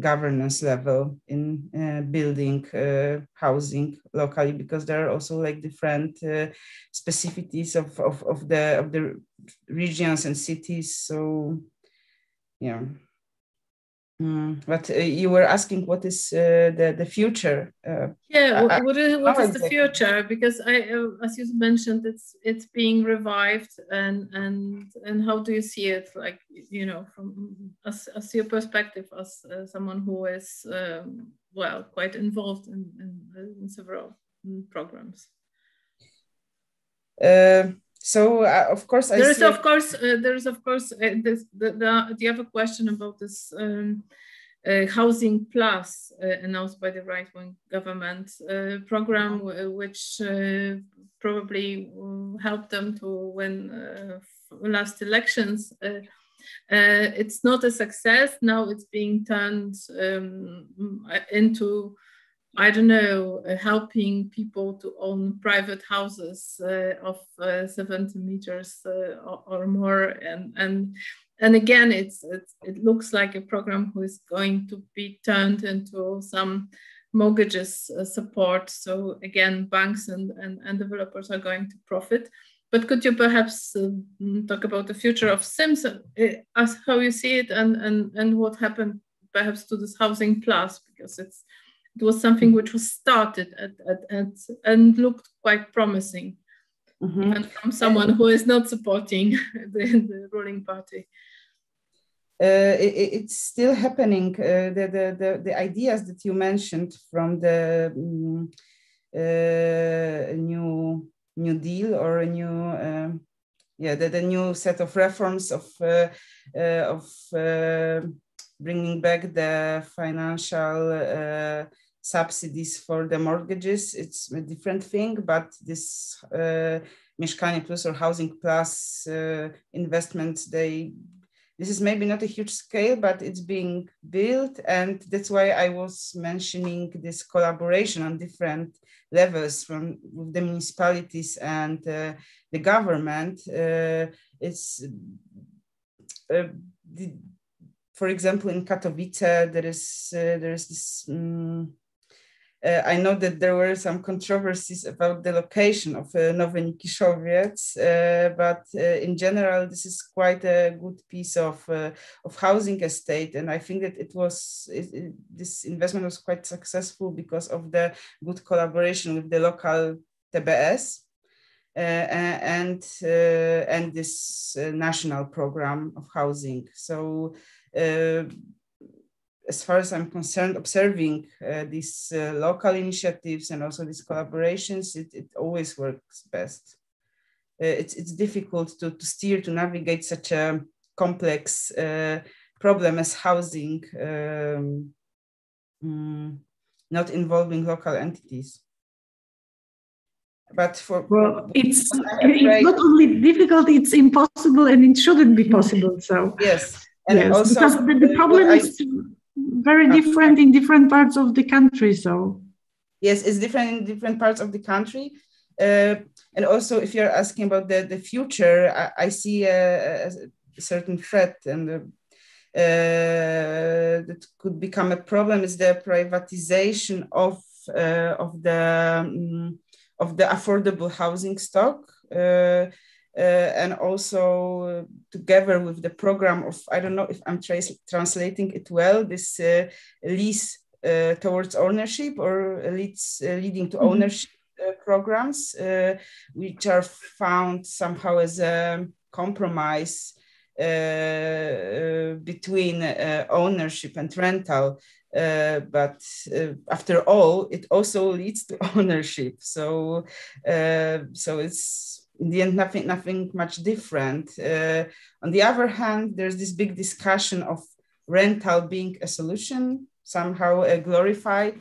governance level in building housing locally, because there are also like different specificities of the regions and cities. So yeah. But you were asking what is the future? What is the future? Because as you mentioned, it's being revived, and how do you see it? Like, you know, from as your perspective as someone who is quite involved in several programs. So of course, there is of course the other question about this Housing Plus announced by the right-wing government program, which probably helped them to win last elections. It's not a success. Now it's being turned into, I don't know, helping people to own private houses of 70 meters or more, and again, it looks like a program who is going to be turned into some mortgages support. So again, banks and developers are going to profit. But could you perhaps talk about the future of Sims, as how you see it, and what happened perhaps to this Housing Plus, because it was something which was started and looked quite promising, even from someone who is not supporting the ruling party. It's still happening. The ideas that you mentioned from the new deal or a new the new set of reforms of bringing back the financial subsidies for the mortgages. It's a different thing, but this Mieszkania Plus or Housing Plus investments, this is maybe not a huge scale, but it's being built. And that's why I was mentioning this collaboration on different levels with the municipalities and the government. For example, in Katowice, there is this. I know that there were some controversies about the location of Nowy Nikiszowiec, but in general, this is quite a good piece of housing estate, and I think that this investment was quite successful because of the good collaboration with the local TBS and this national program of housing. So. As far as I'm concerned, observing these local initiatives and also these collaborations, it always works best. It's difficult to steer, to navigate such a complex problem as housing, not involving local entities. But it's not only difficult, it's impossible, and it shouldn't be possible. So yes, and yes, also because the problem is very different in different parts of the country. So yes, it's different in different parts of the country. And also, if you're asking about the future, I see a certain threat, and that could become a problem is the privatization of the affordable housing stock. And also together with the program of, I don't know if I'm translating it well, this lease towards ownership or leading to ownership programs, which are found somehow as a compromise between ownership and rental. But after all, it also leads to ownership. So it's, in the end, nothing much different. On the other hand, there's this big discussion of rental being a solution, somehow glorified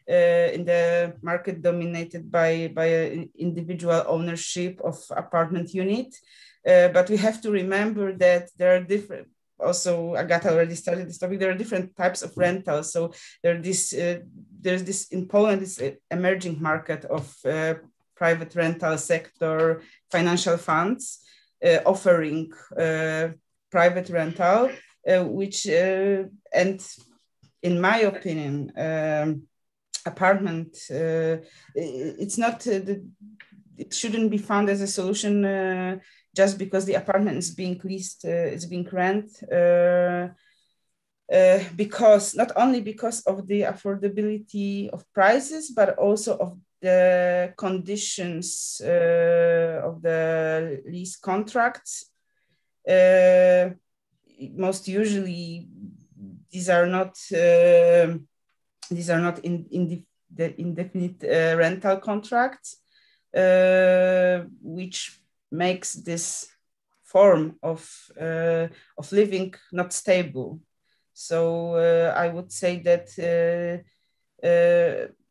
in the market dominated by individual ownership of apartment unit. But we have to remember that there are different, also Agata already started this topic, there are different types of rentals. So there's this in Poland, this emerging market of private rental sector, financial funds offering private rental, which, and in my opinion, apartment, it's not, it shouldn't be found as a solution just because the apartment is being leased, it's being rented, because not only because of the affordability of prices, but also of the conditions of the lease contracts. Most usually, these are not indefinite rental contracts, which makes this form of living not stable. So I would say that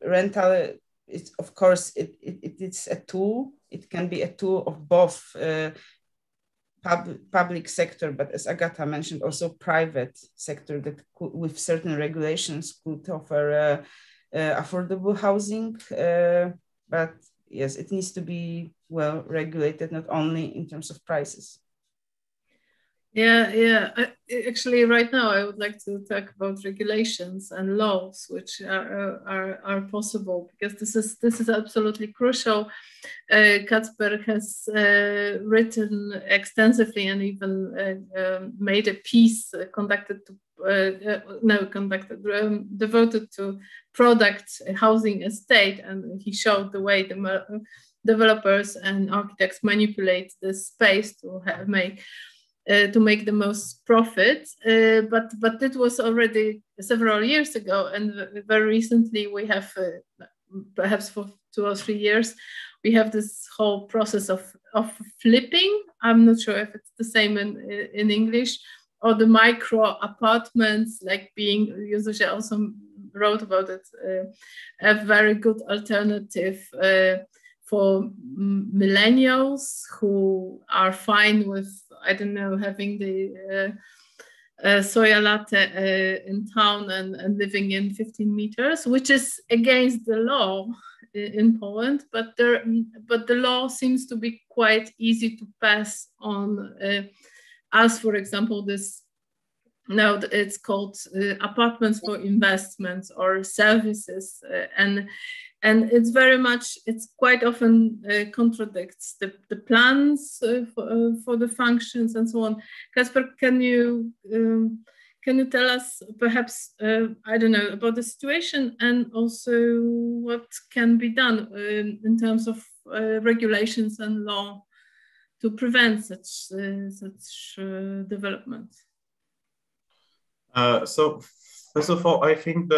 rental is, of course, it's a tool. It can be a tool of both public sector, but as Agata mentioned, also private sector that could, with certain regulations, could offer affordable housing. But yes, it needs to be well regulated, not only in terms of prices. Yeah. Actually, right now I would like to talk about regulations and laws, which are possible, because this is absolutely crucial. Kacper has written extensively and even made a piece devoted to product housing estate, and he showed the way the developers and architects manipulate the space to make the most profit, but it was already several years ago, and very recently we have, perhaps for 2 or 3 years, we have this whole process of flipping. I'm not sure if it's the same in English, or the micro apartments, like being, Józef also wrote about it, a very good alternative for millennials who are fine with, I don't know, having the soya latte in town and living in 15 meters, which is against the law in Poland, but the law seems to be quite easy to pass on, as for example, this, now it's called apartments for investments or services, and it's very much, it's quite often contradicts the plans for the functions and so on. Kacper, can you tell us perhaps, I don't know, about the situation and also what can be done in terms of regulations and law to prevent such development? So first of all, I think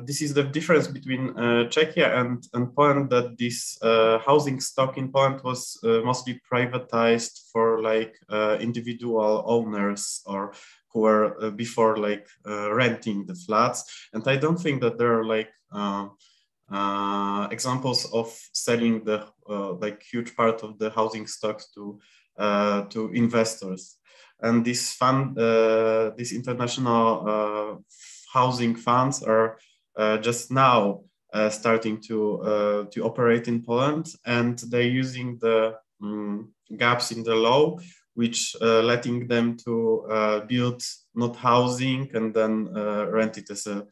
this is the difference between Czechia and Poland, that this housing stock in Poland was mostly privatized for like individual owners, or who were before like renting the flats. And I don't think that there are like examples of selling the like huge part of the housing stocks to investors. And this fund, this international housing funds are just now starting to operate in Poland, and they're using the gaps in the law, which letting them to build not housing and then rent it as a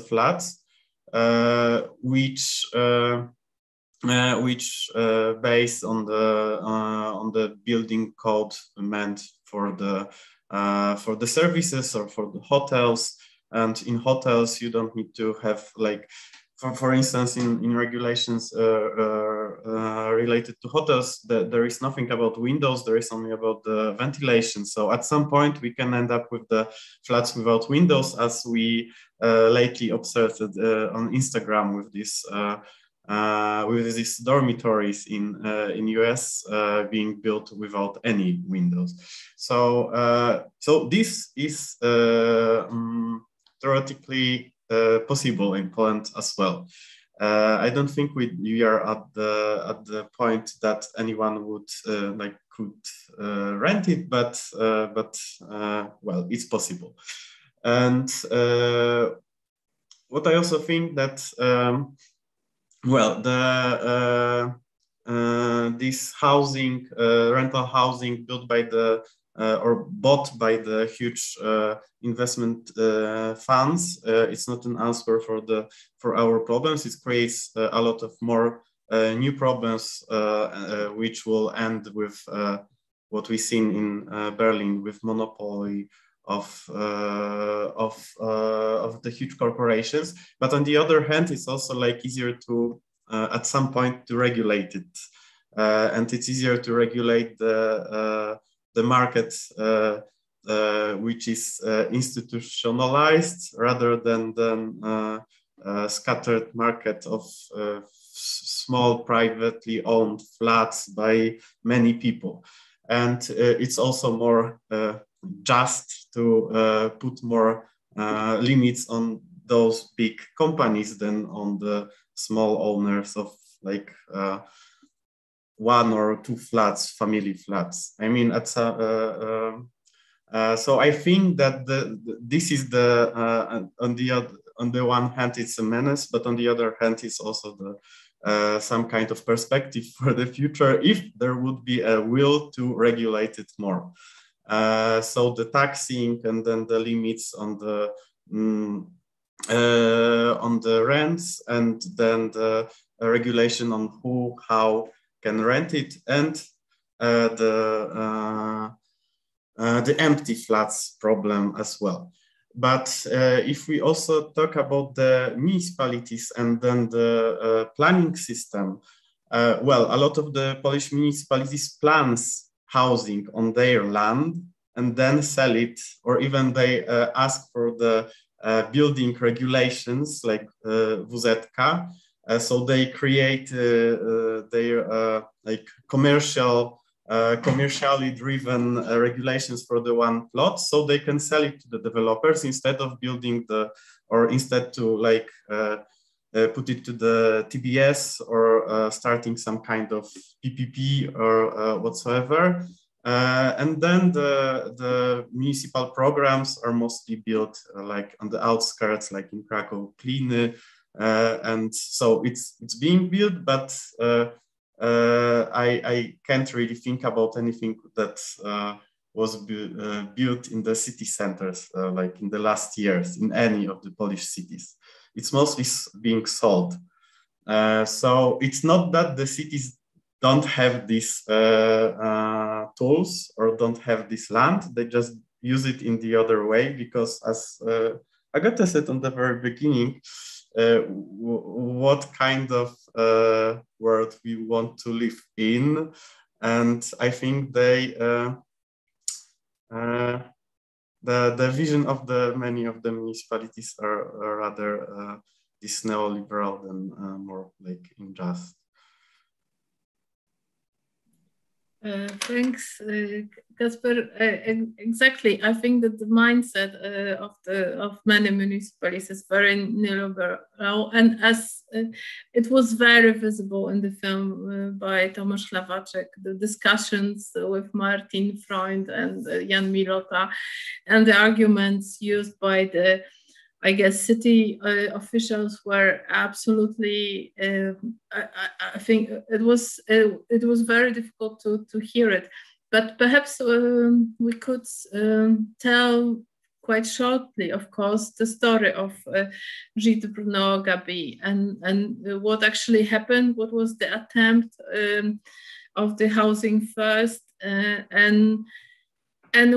flat, which based on the building code meant for the services or for the hotels. And in hotels, you don't need to have like, for instance, in regulations related to hotels, there is nothing about windows, there is only about the ventilation. So at some point we can end up with the flats without windows, as we lately observed on Instagram with this with these dormitories in US being built without any windows. So so this is theoretically possible in Poland as well. I don't think we are at the point that anyone would could rent it, but well, it's possible. And what I also think that well, this housing, rental housing built by the or bought by the huge investment funds, it's not an answer for our problems. It creates a lot of more new problems, which will end with what we've seen in Berlin, with monopoly of the huge corporations. But on the other hand, it's also like easier to at some point to regulate it, and it's easier to regulate the market, which is institutionalized rather than scattered market of small privately owned flats by many people. And it's also more just to put more limits on those big companies than on the small owners of like one or two flats, family flats. I mean, so I think that this is on the one hand it's a menace, but on the other hand it's also some kind of perspective for the future if there would be a will to regulate it more. So the taxing and then the limits on the rents, and then the regulation on who, how can rent it, and the empty flats problem as well. But if we also talk about the municipalities and then the planning system, well, a lot of the Polish municipalities plans housing on their land and then sell it, or even they ask for the building regulations like WZK. So they create their like commercially driven regulations for the one plot, so they can sell it to the developers instead of building instead to like put it to the TBS or starting some kind of PPP or whatsoever. And then the municipal programs are mostly built like on the outskirts, like in Krakow, Kliny. And so it's being built, but I can't really think about anything that was built in the city centers, like in the last years in any of the Polish cities. It's mostly being sold. So it's not that the cities don't have these tools or don't have this land, they just use it in the other way, because as Agata said on the very beginning, what kind of world we want to live in. And I think the vision of many of the municipalities are rather this neoliberal than more like unjust. Thanks, Kasper. Exactly. I think that the mindset of many municipalities is very neoliberal, and as it was very visible in the film by Tomasz Lawacek, the discussions with Martin Freund and Jan Milota, and the arguments used by the, I guess, city officials were absolutely. I think it was very difficult to hear it, but perhaps we could tell quite shortly, of course, the story of Gilles de Bruno-Gaby and what actually happened. What was the attempt of the housing first, and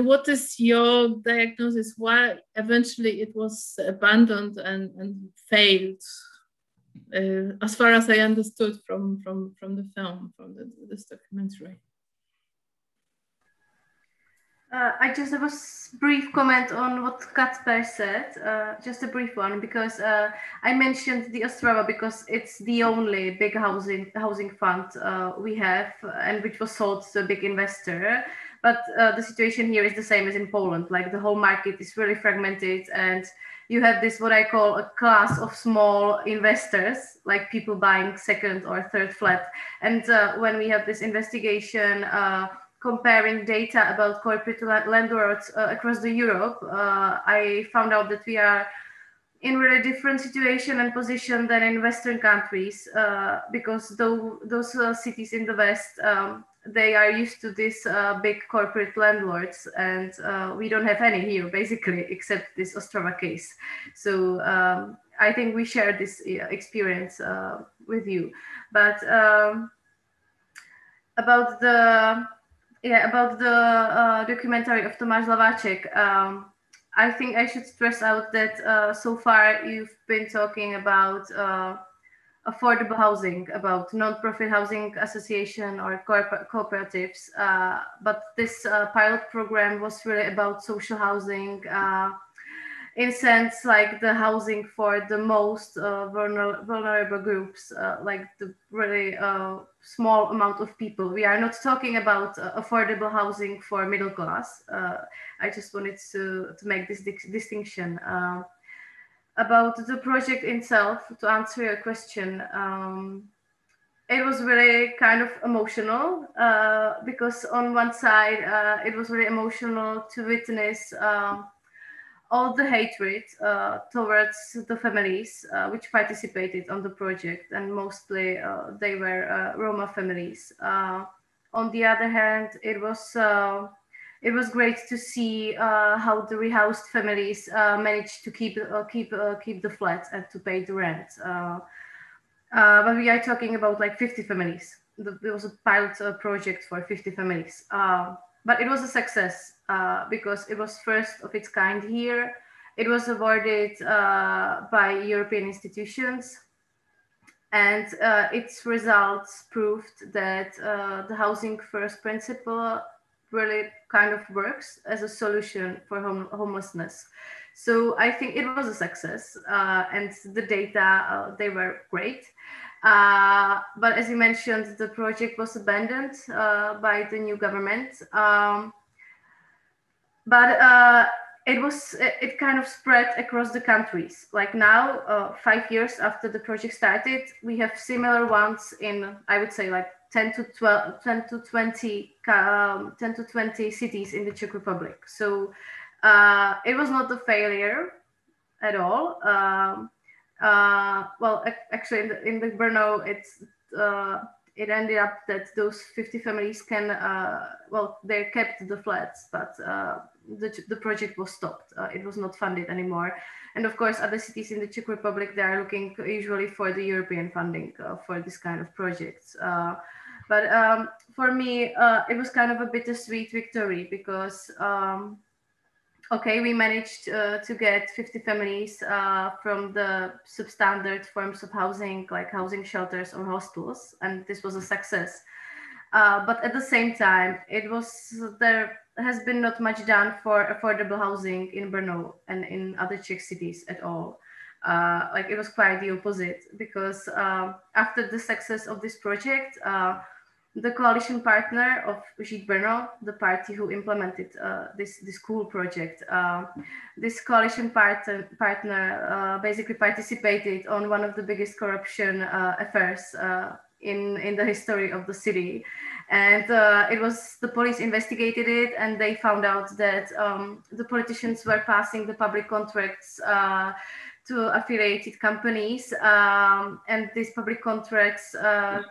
what is your diagnosis? Why eventually it was abandoned and failed, as far as I understood from the film, from this documentary? I just have a brief comment on what Kacper said, just a brief one, because I mentioned the Ostrava because it's the only big housing fund we have, and which was sold to a big investor. But the situation here is the same as in Poland. Like the whole market is really fragmented, and you have this what I call a class of small investors, like people buying second or third flat. And when we have this investigation comparing data about corporate landlords across the Europe, I found out that we are in really different situation and position than in Western countries, because those cities in the West, they are used to this big corporate landlords, and we don't have any here basically, except this Ostrava case. So I think we share this experience with you. But about the documentary of Tomáš Hlaváček, I think I should stress out that so far you've been talking about affordable housing, about non-profit housing association or cooperatives, but this pilot program was really about social housing, in a sense like the housing for the most vulnerable groups, like the really small amount of people. We are not talking about affordable housing for middle class. I just wanted to make this distinction. About the project itself, to answer your question, it was really kind of emotional, because on one side, it was really emotional to witness all the hatred towards the families which participated on the project, and mostly they were Roma families. On the other hand, it was great to see how the rehoused families managed to keep the flats and to pay the rent. But we are talking about like 50 families. There was a pilot project for 50 families. But it was a success because it was first of its kind here. It was awarded by European institutions, and its results proved that the housing first principle really kind of works as a solution for homelessness. So I think it was a success, and the data, they were great. But as you mentioned, the project was abandoned by the new government. But it kind of spread across the countries. Like now, 5 years after the project started, we have similar ones in, I would say, like 10 to 20 cities in the Czech Republic. So it was not a failure at all. Well, actually, in the Brno, it ended up that those 50 families can, well, they kept the flats, but the project was stopped. It was not funded anymore. And of course, other cities in the Czech Republic, they are looking usually for the European funding for this kind of projects. But for me, it was kind of a bittersweet victory because, okay, we managed to get 50 families from the substandard forms of housing, like housing shelters or hostels, and this was a success. But at the same time, there has been not much done for affordable housing in Brno and in other Czech cities at all. Like it was quite the opposite, because after the success of this project, the coalition partner of Žít Brno, the party who implemented this cool project, this coalition partner basically participated on one of the biggest corruption affairs in the history of the city. And the police investigated it, and they found out that the politicians were passing the public contracts to affiliated companies, and these public contracts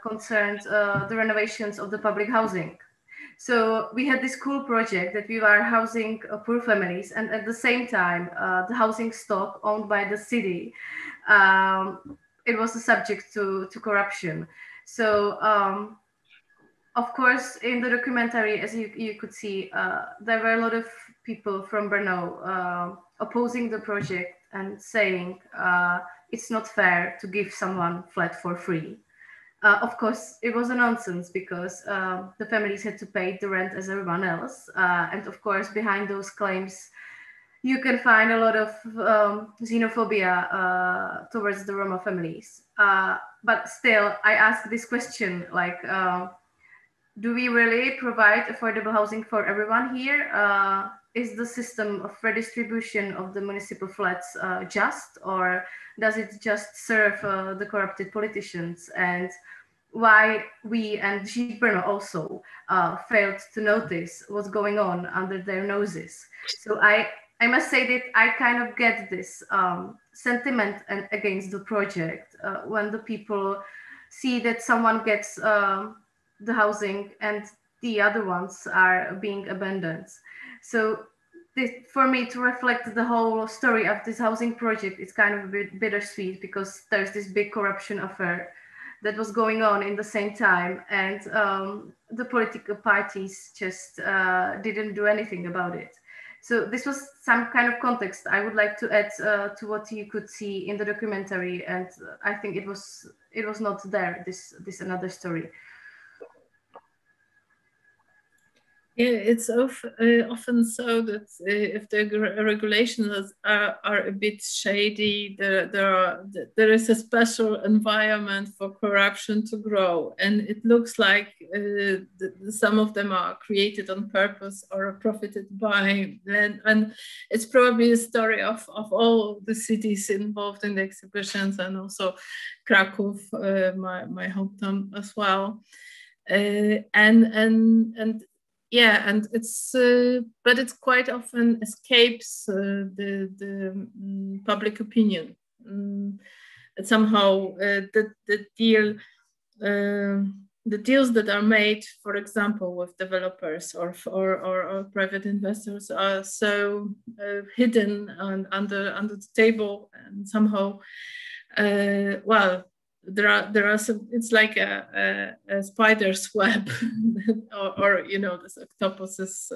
concerned the renovations of the public housing. So we had this cool project that we were housing poor families, and at the same time, the housing stock owned by the city, it was a subject to corruption. So of course, in the documentary, as you could see, there were a lot of people from Brno opposing the project and saying it's not fair to give someone flat for free. Of course, it was a nonsense because the families had to pay the rent as everyone else. And of course, behind those claims, you can find a lot of xenophobia towards the Roma families. But still, I ask this question, like, do we really provide affordable housing for everyone here? Is the system of redistribution of the municipal flats just, or does it just serve the corrupted politicians? And why we and Brno also failed to notice what's going on under their noses. So I must say that I kind of get this sentiment against the project when the people see that someone gets the housing and the other ones are being abandoned. So for me to reflect the whole story of this housing project, it's kind of a bit bittersweet because there's this big corruption affair that was going on in the same time, and the political parties just didn't do anything about it. So this was some kind of context I would like to add to what you could see in the documentary, and I think it was not there. This another story. Yeah, it's often so that if the regulations are a bit shady, there is a special environment for corruption to grow, and it looks like some of them are created on purpose or are profited by. And it's probably a story of all the cities involved in the exhibitions, and also Krakow, my hometown as well, yeah, and it's but it quite often escapes the public opinion. Somehow the deals that are made, for example, with developers or private investors, are so hidden under the table, and somehow, well, there are some. It's like a spider's web, or you know, this octopus's.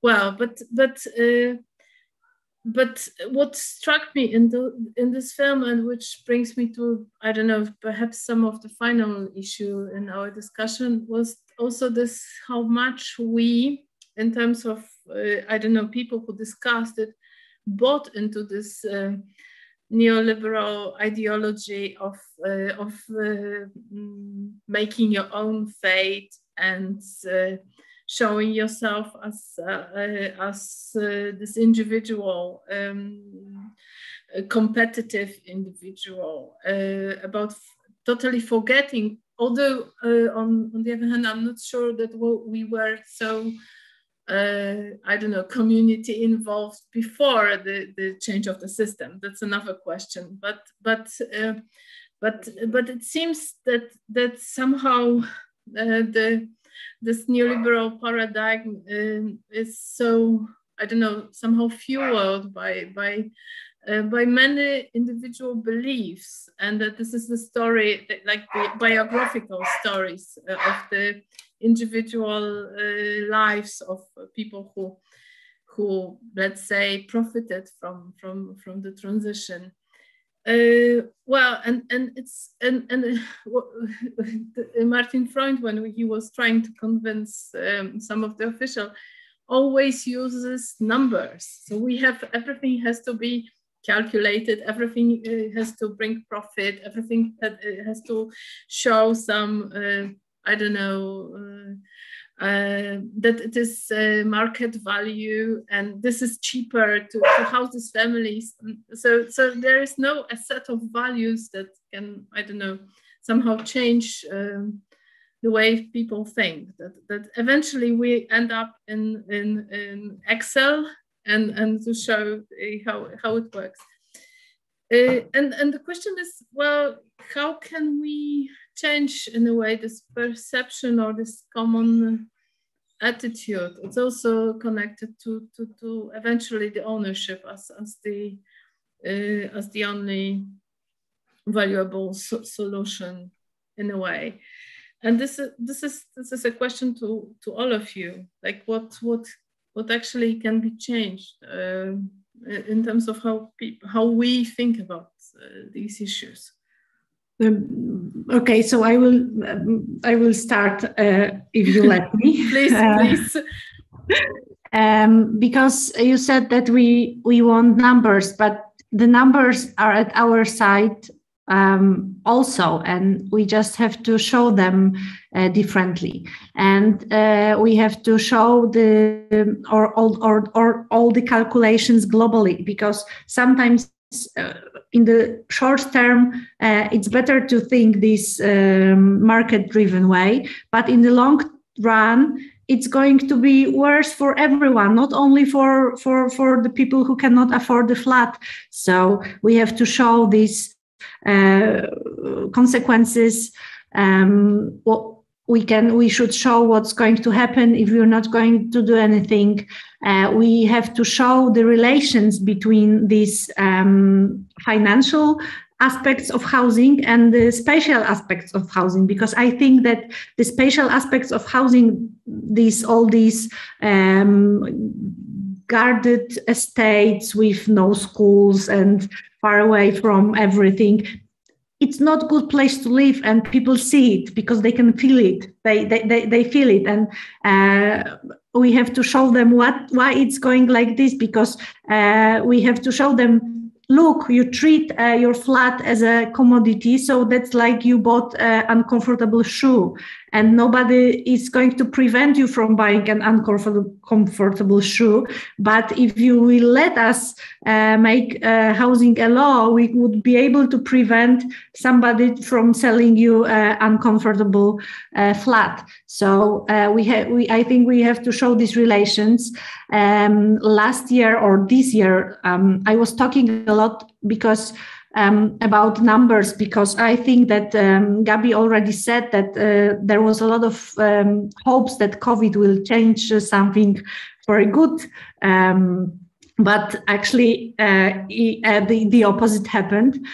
Well, but what struck me in this film, and which brings me to, I don't know, perhaps some of the final issue in our discussion, was also this: how much we, in terms of I don't know, people who discussed it, bought into this neoliberal ideology of making your own fate and showing yourself as this individual, competitive individual, about totally forgetting. Although on the other hand, I'm not sure that we were so I don't know, community involved before the change of the system. That's another question. But it seems that somehow this neoliberal paradigm is so, I don't know, somehow fueled by many individual beliefs, and that this is the story, like the biographical stories of the individual lives of people who let's say profited from the transition. Well, and Martin Freund, when he was trying to convince some of the officials, always uses numbers. So we have, everything has to be calculated, everything has to bring profit, everything has to show some, I don't know, that it is market value, and this is cheaper to house these families. So there is no a set of values that can, I don't know, somehow change the way people think. That eventually we end up in Excel and to show how it works. And the question is, well, how can we change in a way this perception or this common attitude? It's also connected to eventually the ownership as the only valuable solution in a way. And this is a question to all of you, like what actually can be changed in terms of how we think about these issues. Okay, so I will start if you let me. Please. Because you said that we want numbers, but the numbers are at our side also, and we just have to show them differently, and we have to show all the calculations globally, because sometimes in the short term it's better to think this market-driven way, but in the long run it's going to be worse for everyone, not only for the people who cannot afford the flat. So we have to show these consequences. We should show what's going to happen if we're not going to do anything. We have to show the relations between these financial aspects of housing and the spatial aspects of housing, because I think that the spatial aspects of housing, all these guarded estates with no schools and far away from everything, it's not a good place to live, and people see it because they can feel it. They feel it, and we have to show them why it's going like this, because we have to show them, look, you treat your flat as a commodity, so that's like you bought an uncomfortable shoe, and nobody is going to prevent you from buying an uncomfortable shoe. But if you will let us make housing a law, we would be able to prevent somebody from selling you an uncomfortable flat. So I think we have to show these relations. Last year or this year, I was talking a lot because about numbers, because I think that Gabi already said that there was a lot of hopes that COVID will change something for good, but actually the opposite happened.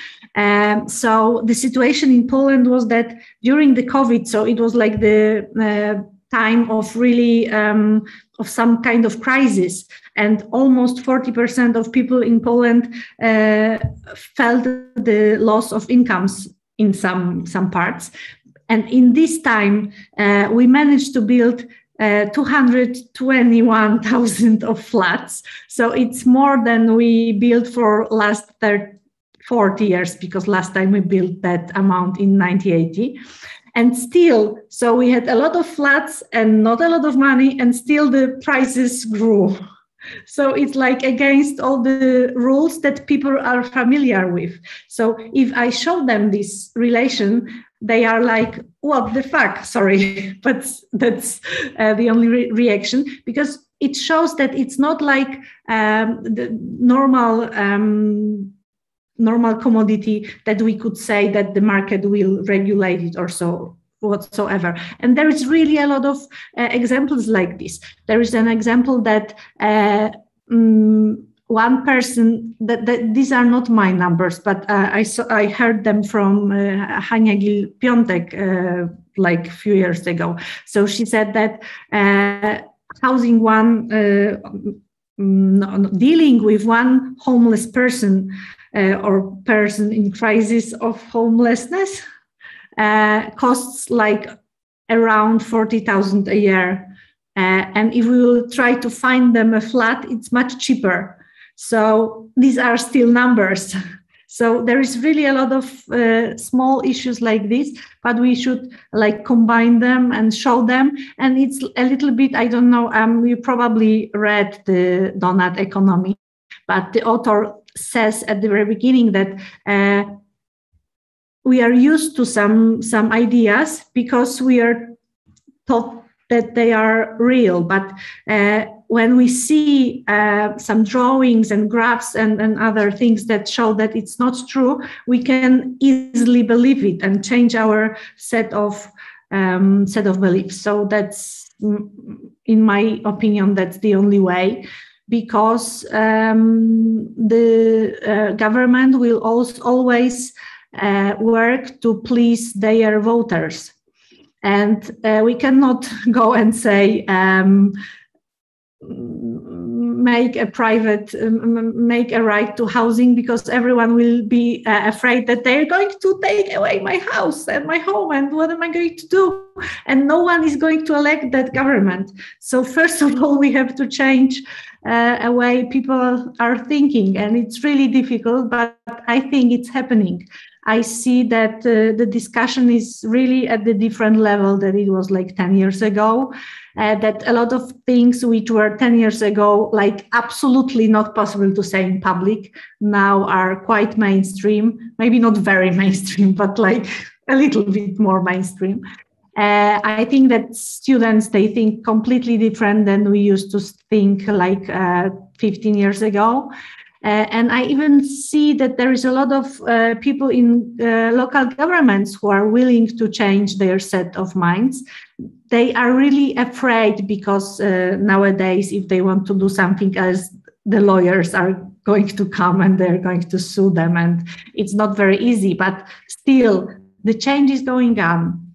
So the situation in Poland was that during the COVID, so it was like the time of really of some kind of crisis, and almost 40% of people in Poland felt the loss of incomes in some parts. And in this time, we managed to build 221,000 of flats. So it's more than we built for last 40 years, because last time we built that amount in 1980. And still, so we had a lot of flats and not a lot of money, and still the prices grew. So it's like against all the rules that people are familiar with. So if I show them this relation, they are like, what the fuck? Sorry, but that's the only reaction, because it shows that it's not like the normal commodity that we could say that the market will regulate it or so whatsoever. And there is really a lot of examples like this. There is an example that one person, that these are not my numbers, but I heard them from Hania Gil-Piątek like a few years ago. So she said that housing one, dealing with one homeless person or person in crisis of homelessness costs like around 40,000 a year. And if we will try to find them a flat, it's much cheaper. So these are still numbers. So there is really a lot of small issues like this, but we should like combine them and show them. And it's a little bit, I don't know, you probably read the Donut Economy, but the author says at the very beginning that we are used to some ideas because we are taught that they are real. But when we see some drawings and graphs and other things that show that it's not true, we can easily believe it and change our set of beliefs. So that's, in my opinion, that's the only way, because the government will always work to please their voters. And we cannot go and say, make a private, make a right to housing, because everyone will be afraid that they're going to take away my house and my home, and what am I going to do? And no one is going to elect that government. So first of all, we have to change a way people are thinking, and it's really difficult, but I think it's happening. I see that the discussion is really at the different level that it was like 10 years ago, that a lot of things which were 10 years ago, like absolutely not possible to say in public, now are quite mainstream, maybe not very mainstream, but like a little bit more mainstream. I think that students, they think completely different than we used to think like 15 years ago. And I even see that there is a lot of people in local governments who are willing to change their set of minds. They are really afraid because nowadays, if they want to do something else, the lawyers are going to come and they're going to sue them. And it's not very easy, but still the change is going on.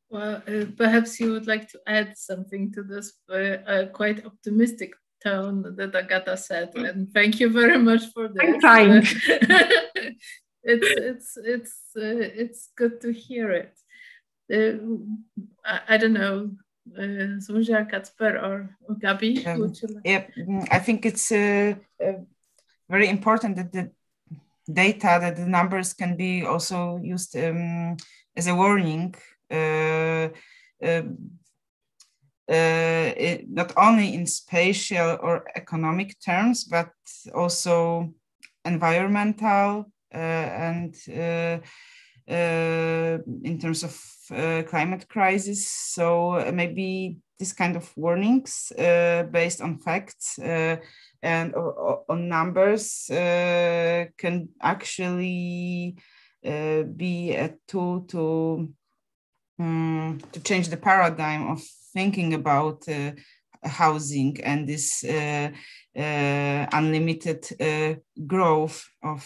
Well, perhaps you would like to add something to this quite optimistic tone that Agata said, and thank you very much for this. I'm trying. It's good to hear it. I don't know, Zuzia, Kacper, or Gabi. Yeah, I think it's very important that the data, that the numbers can be also used as a warning. Not only in spatial or economic terms, but also environmental and in terms of climate crisis. So maybe this kind of warnings based on facts and on numbers can actually be a tool to change the paradigm of thinking about housing and this unlimited growth of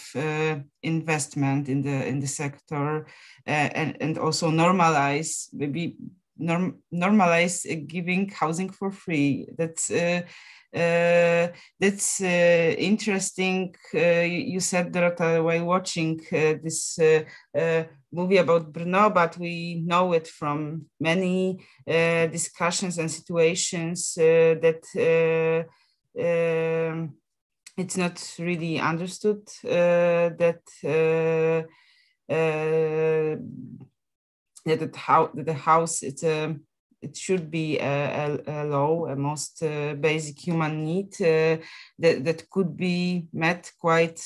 investment in the sector, and also normalize giving housing for free. That's interesting. You said, Dorota, while watching this movie about Brno, but we know it from many discussions and situations that it's not really understood that the house, it should be a law, a most basic human need that could be met quite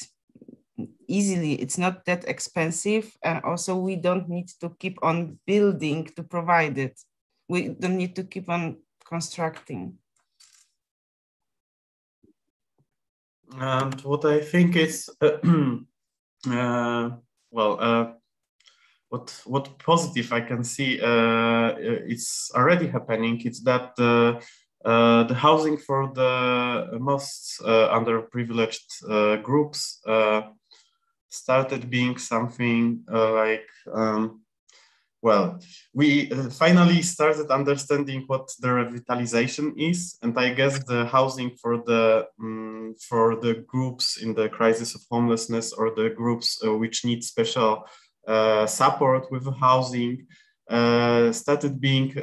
easily. It's not that expensive, and also we don't need to keep on building to provide it. We don't need to keep on constructing. And what I think is, what positive I can see it's already happening. It's that the housing for the most underprivileged groups started being something like, we finally started understanding what the revitalization is, and I guess the housing for the groups in the crisis of homelessness, or the groups which need special support with housing, started being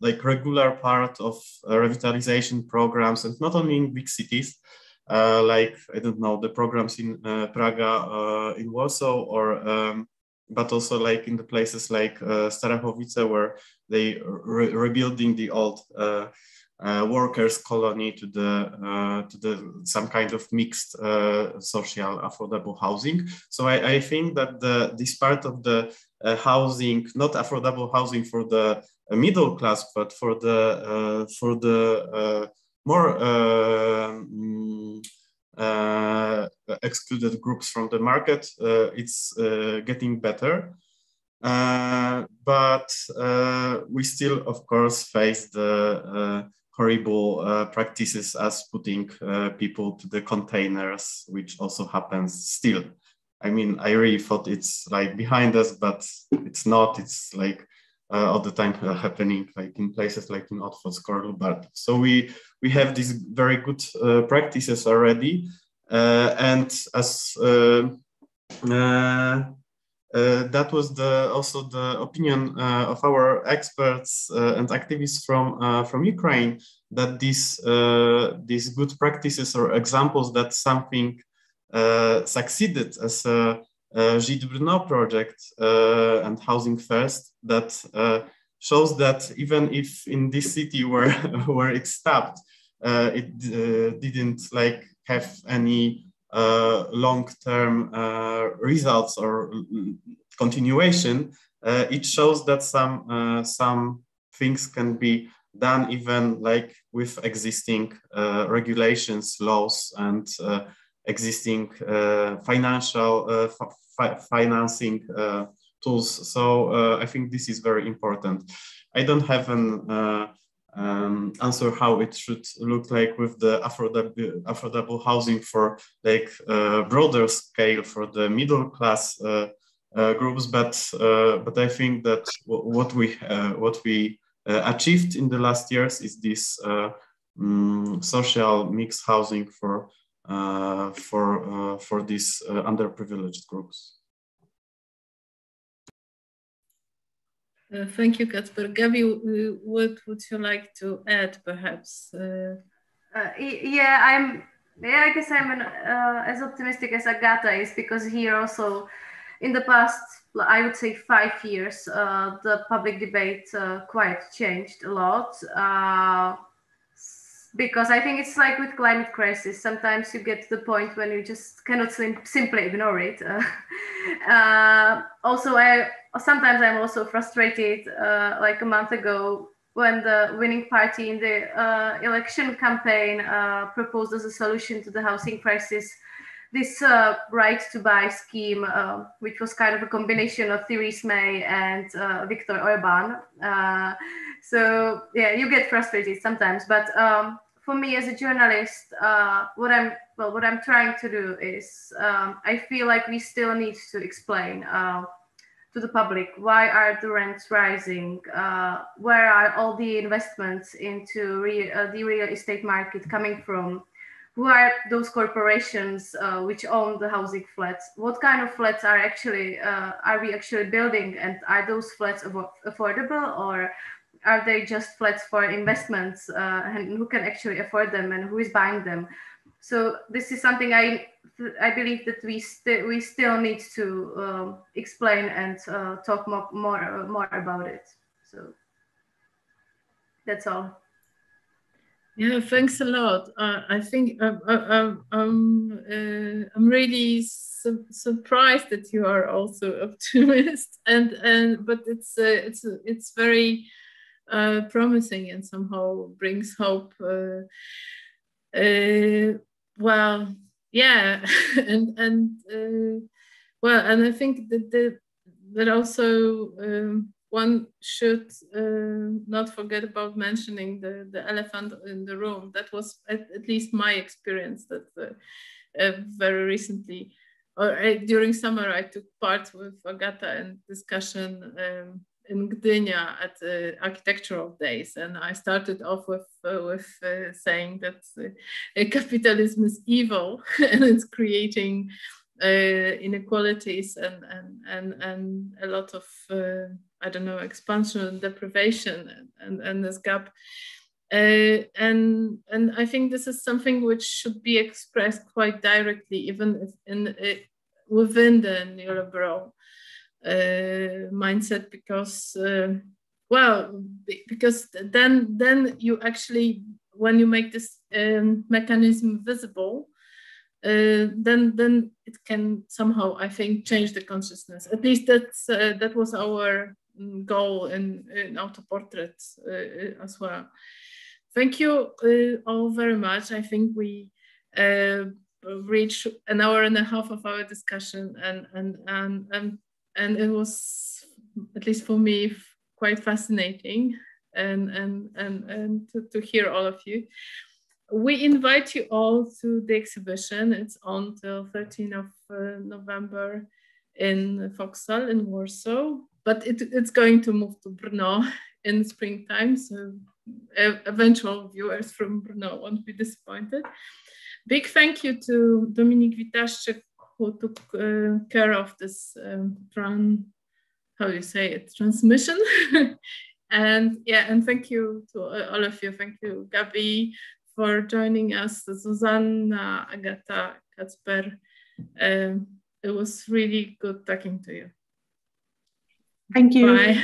like regular part of revitalization programs, and not only in big cities, like, I don't know, the programs in Praga, in Warsaw, or but also like in the places like Starachowice, where they rebuilding the old workers' colony to the some kind of mixed social affordable housing. So I think that this part of the housing, not affordable housing for the middle class, but for the more excluded groups from the market, it's getting better. But we still, of course, face the horrible practices as putting people to the containers, which also happens still. I mean, I really thought it's like behind us, but it's not. It's like all the time happening, like in places like in Otwock or Lubartów. So we have these very good practices already, and as that was also the opinion of our experts and activists from Ukraine, that these good practices or examples that something succeeded as a Gilles Brunot project and Housing First, that shows that even if in this city where it stopped, it didn't like have any long-term results or continuation, it shows that some things can be done even like with existing regulations, laws, and existing financing tools. So I think this is very important. I don't have an answer how it should look like with the affordable housing for like broader scale for the middle class groups, but I think that what we achieved in the last years is this social mixed housing for these underprivileged groups. Thank you, Kacper. Gabi, what would you like to add, perhaps? I guess I'm as optimistic as Agata is, because here also, in the past, I would say 5 years, the public debate quite changed a lot. Because I think it's like with climate crisis, sometimes you get to the point when you just cannot simply ignore it. Also, sometimes I'm also frustrated, like a month ago, when the winning party in the election campaign proposed as a solution to the housing crisis this right to buy scheme, which was kind of a combination of Theresa May and Viktor Orban. So yeah, you get frustrated sometimes, but for me as a journalist, what I'm trying to do is I feel like we still need to explain to the public why are the rents rising, where are all the investments into the real estate market coming from, who are those corporations which own the housing flats, what kind of flats are we actually building, and are those flats affordable, or are they just flats for investments, and who can actually afford them and who is buying them? So this is something I believe that we still need to explain and talk more about it. So that's all. Yeah, thanks a lot. I think I'm really surprised that you are also optimist, but it's very promising and somehow brings hope. Well, yeah, and I think that also one should not forget about mentioning the elephant in the room. That was at least my experience, that very recently, or during summer, I took part with Agata in discussion in Gdynia at the architectural days, and I started off with saying that capitalism is evil and it's creating inequalities and a lot of I don't know, expansion and deprivation and this gap, and I think this is something which should be expressed quite directly, even if within the neoliberal mindset, because because then you actually, when you make this mechanism visible, then it can somehow, I think, change the consciousness. At least that was our goal in Autoportrait as well. Thank you all very much. I think we reached an hour and a half of our discussion, and it was, at least for me, quite fascinating and to hear all of you. We invite you all to the exhibition. It's on till 13th of November in Vauxhall in Warsaw. but it's going to move to Brno in springtime, so eventual viewers from Brno won't be disappointed. Big thank you to Dominik Witaszczyk, who took care of this transmission. And thank you to all of you. Thank you, Gabi, for joining us, Zuzanna, Agata, Kacper. It was really good talking to you. Thank you. Bye.